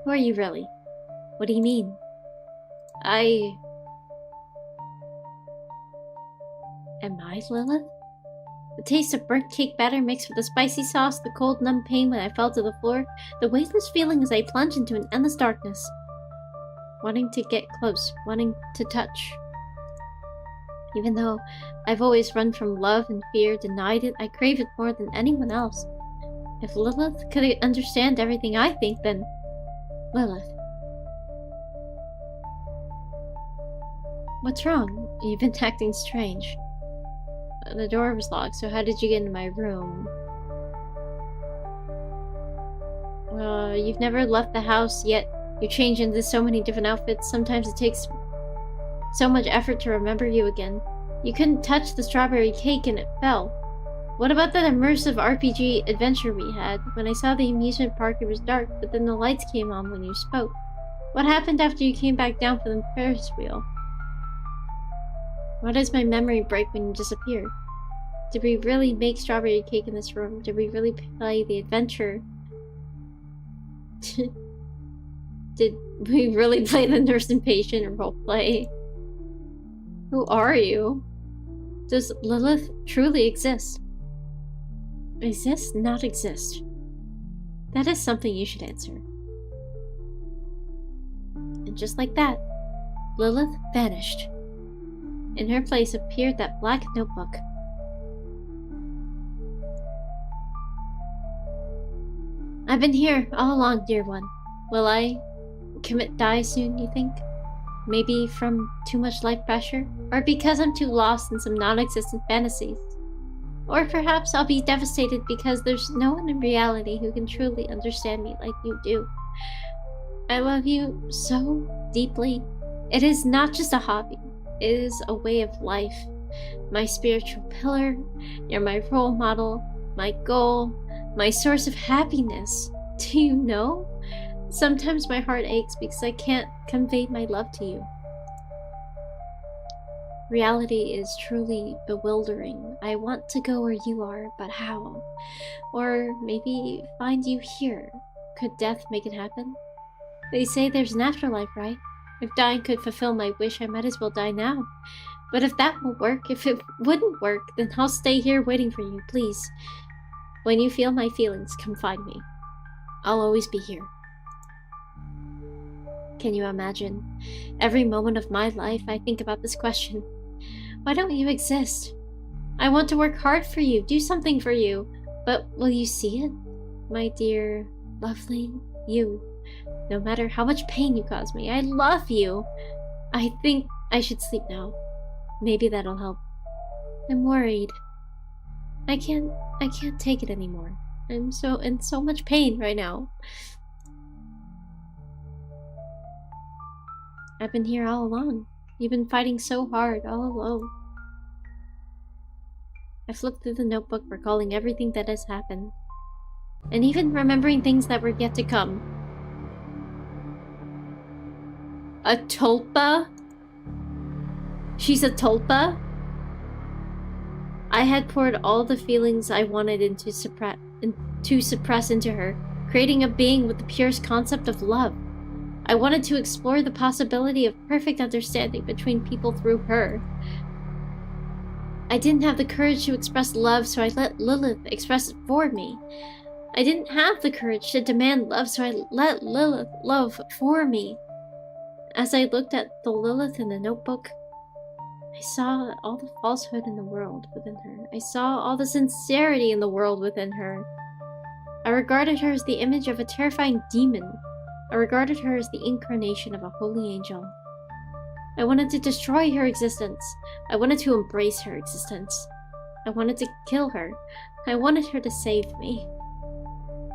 Who are you really? What do you mean? Am I Lilith? The taste of burnt cake batter mixed with the spicy sauce, the cold, numb pain when I fell to the floor, the weightless feeling as I plunged into an endless darkness. Wanting to get close, wanting to touch. Even though I've always run from love and fear, denied it, I crave it more than anyone else. If Lilith could understand everything I think, then Lilith. What's wrong? You've been acting strange. The door was locked, so how did you get into my room? You've never left the house, yet you change into so many different outfits. Sometimes it takes so much effort to remember you again. You couldn't touch the strawberry cake and it fell. What about that immersive RPG adventure we had? When I saw the amusement park, it was dark, but then the lights came on when you spoke. What happened after you came back down from the Ferris wheel? Why does my memory break when you disappear? Did we really make strawberry cake in this room? Did we really play the adventure? Did we really play the nurse and patient roleplay? Who are you? Does Lilith truly exist? Exist? Not exist. That is something you should answer. And just like that, Lilith vanished. In her place appeared that black notebook. I've been here all along, dear one. Will I die soon, you think? Maybe from too much life pressure? Or because I'm too lost in some non-existent fantasies? Or perhaps I'll be devastated because there's no one in reality who can truly understand me like you do. I love you so deeply. It is not just a hobby. It is a way of life. My spiritual pillar, you're my role model, my goal, my source of happiness. Do you know? Sometimes my heart aches because I can't convey my love to you. Reality is truly bewildering. I want to go where you are, but how? Or maybe find you here. Could death make it happen? They say there's an afterlife, right? If dying could fulfill my wish, I might as well die now. But if that won't work, if it wouldn't work, then I'll stay here waiting for you, please. When you feel my feelings, come find me. I'll always be here. Can you imagine? Every moment of my life, I think about this question. Why don't you exist? I want to work hard for you, do something for you. But will you see it? My dear, lovely you. No matter how much pain you cause me, I love you. I think I should sleep now. Maybe that'll help. I'm worried. I can't take it anymore. I'm in so much pain right now. I've been here all along. You've been fighting so hard, all alone. I flipped through the notebook, recalling everything that has happened. And even remembering things that were yet to come. A tulpa? She's a tulpa? I had poured all the feelings I wanted to suppress into her, creating a being with the purest concept of love. I wanted to explore the possibility of perfect understanding between people through her. I didn't have the courage to express love, so I let Lilith express it for me. I didn't have the courage to demand love, so I let Lilith love for me. As I looked at the Lilith in the notebook, I saw all the falsehood in the world within her. I saw all the sincerity in the world within her. I regarded her as the image of a terrifying demon. I regarded her as the incarnation of a holy angel. I wanted to destroy her existence. I wanted to embrace her existence. I wanted to kill her. I wanted her to save me.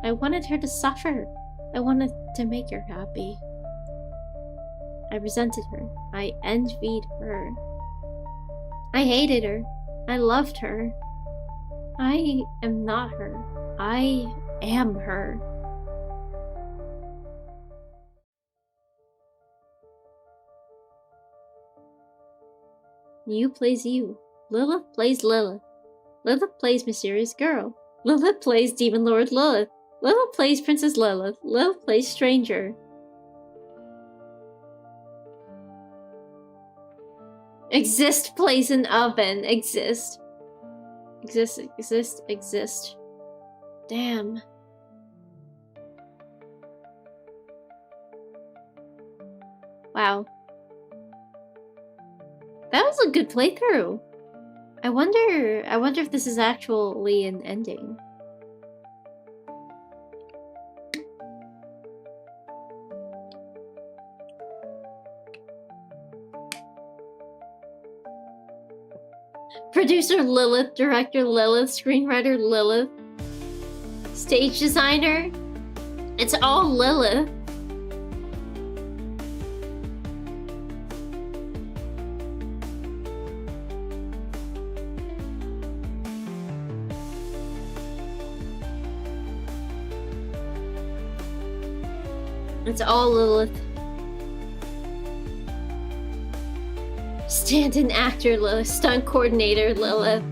I wanted her to suffer. I wanted to make her happy. I resented her. I envied her. I hated her. I loved her. I am not her. I am her. You plays you. Lilith plays Lilith. Lilith plays Mysterious Girl. Lilith plays Demon Lord Lilith. Lilith plays Princess Lilith. Lilith plays Stranger. Exist plays an oven. Exist. Exist. Damn. Wow. That was a good playthrough. I wonder if this is actually an ending. Producer Lilith, director Lilith, screenwriter Lilith, stage designer. It's all Lilith. It's all Lilith. Stand-in actor Lilith, stunt coordinator Lilith.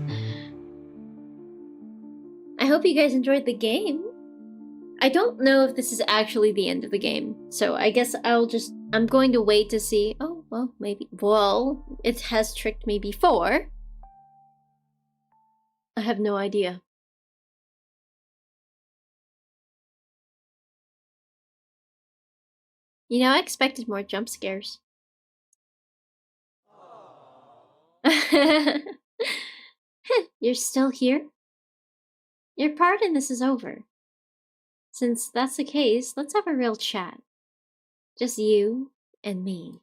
I hope you guys enjoyed the game. I don't know if this is actually the end of the game, so I guess I'm going to wait to see. Oh, well, maybe. Well, it has tricked me before. I have no idea. You know, I expected more jump scares. You're still here? Your part in this is over. Since that's the case, let's have a real chat. Just you and me.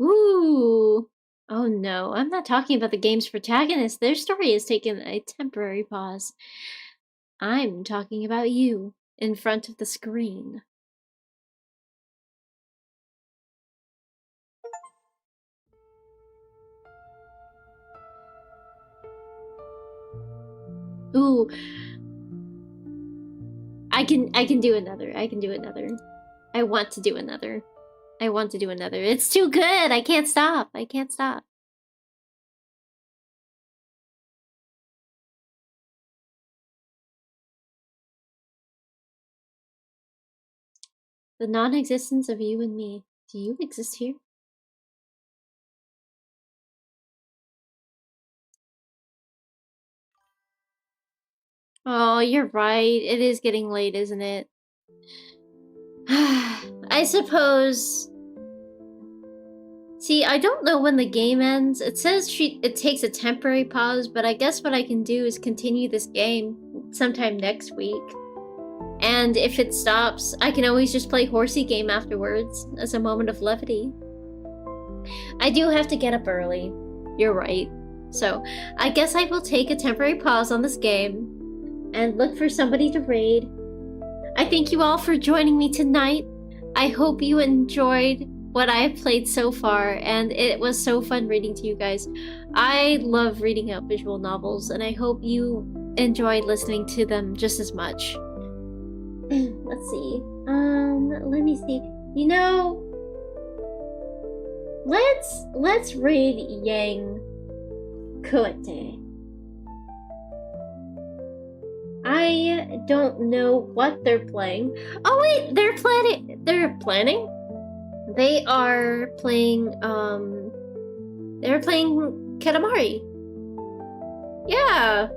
Ooh! Oh no, I'm not talking about the game's protagonists. Their story has taken a temporary pause. I'm talking about you, in front of the screen. Ooh. I can do another. I can do another. I want to do another. I want to do another. It's too good! I can't stop. I can't stop. The non-existence of you and me. Do you exist here? Oh, you're right. It is getting late, isn't it? I suppose... See, I don't know when the game ends. It says it takes a temporary pause, but I guess what I can do is continue this game sometime next week. And if it stops, I can always just play Horsey game afterwards as a moment of levity. I do have to get up early. You're right. So, I guess I will take a temporary pause on this game and look for somebody to raid. I thank you all for joining me tonight. I hope you enjoyed what I have played so far, and it was so fun reading to you guys. I love reading out visual novels, and I hope you enjoyed listening to them just as much. Let's see. Let me see. You know, let's read Yang Kuete. I don't know what they're playing. Oh wait, they're planning. They are playing. They're playing Katamari. Yeah,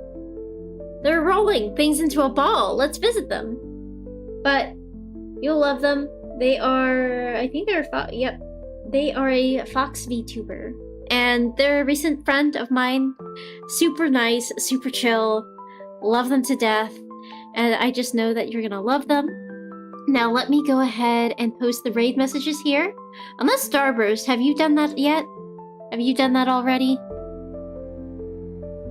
they're rolling things into a ball. Let's visit them. But you'll love them. They are, I think they're, yep. They are a Fox VTuber. And they're a recent friend of mine. Super nice, super chill. Love them to death. And I just know that you're gonna love them. Now let me go ahead and post the raid messages here. Unless Starburst, have you done that yet? Have you done that already?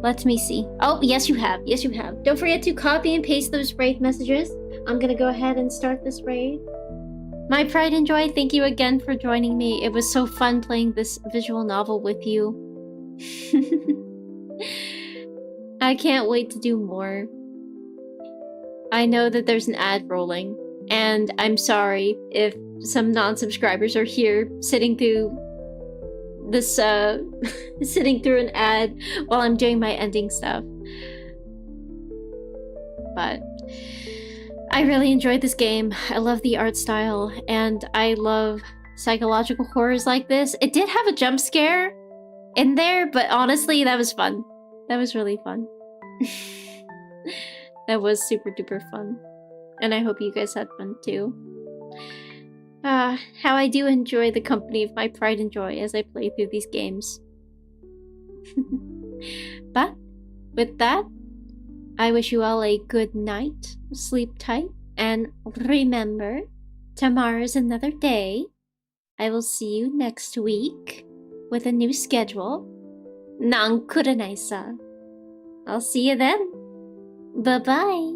Let me see. Oh, yes you have. Yes you have. Don't forget to copy and paste those raid messages. I'm gonna go ahead and start this raid. My pride and joy, thank you again for joining me. It was so fun playing this visual novel with you. I can't wait to do more. I know that there's an ad rolling, and I'm sorry if some non-subscribers are here sitting through this, sitting through an ad while I'm doing my ending stuff. But I really enjoyed this game. I love the art style, and I love psychological horrors like this. It did have a jump scare in there, but honestly, that was fun. That was really fun. That was super duper fun. And I hope you guys had fun too. How I do enjoy the company of my pride and joy as I play through these games. But with that, I wish you all a good night, sleep tight, and remember, tomorrow's another day. I will see you next week with a new schedule. Nankuranai-sa. I'll see you then. Bye-bye.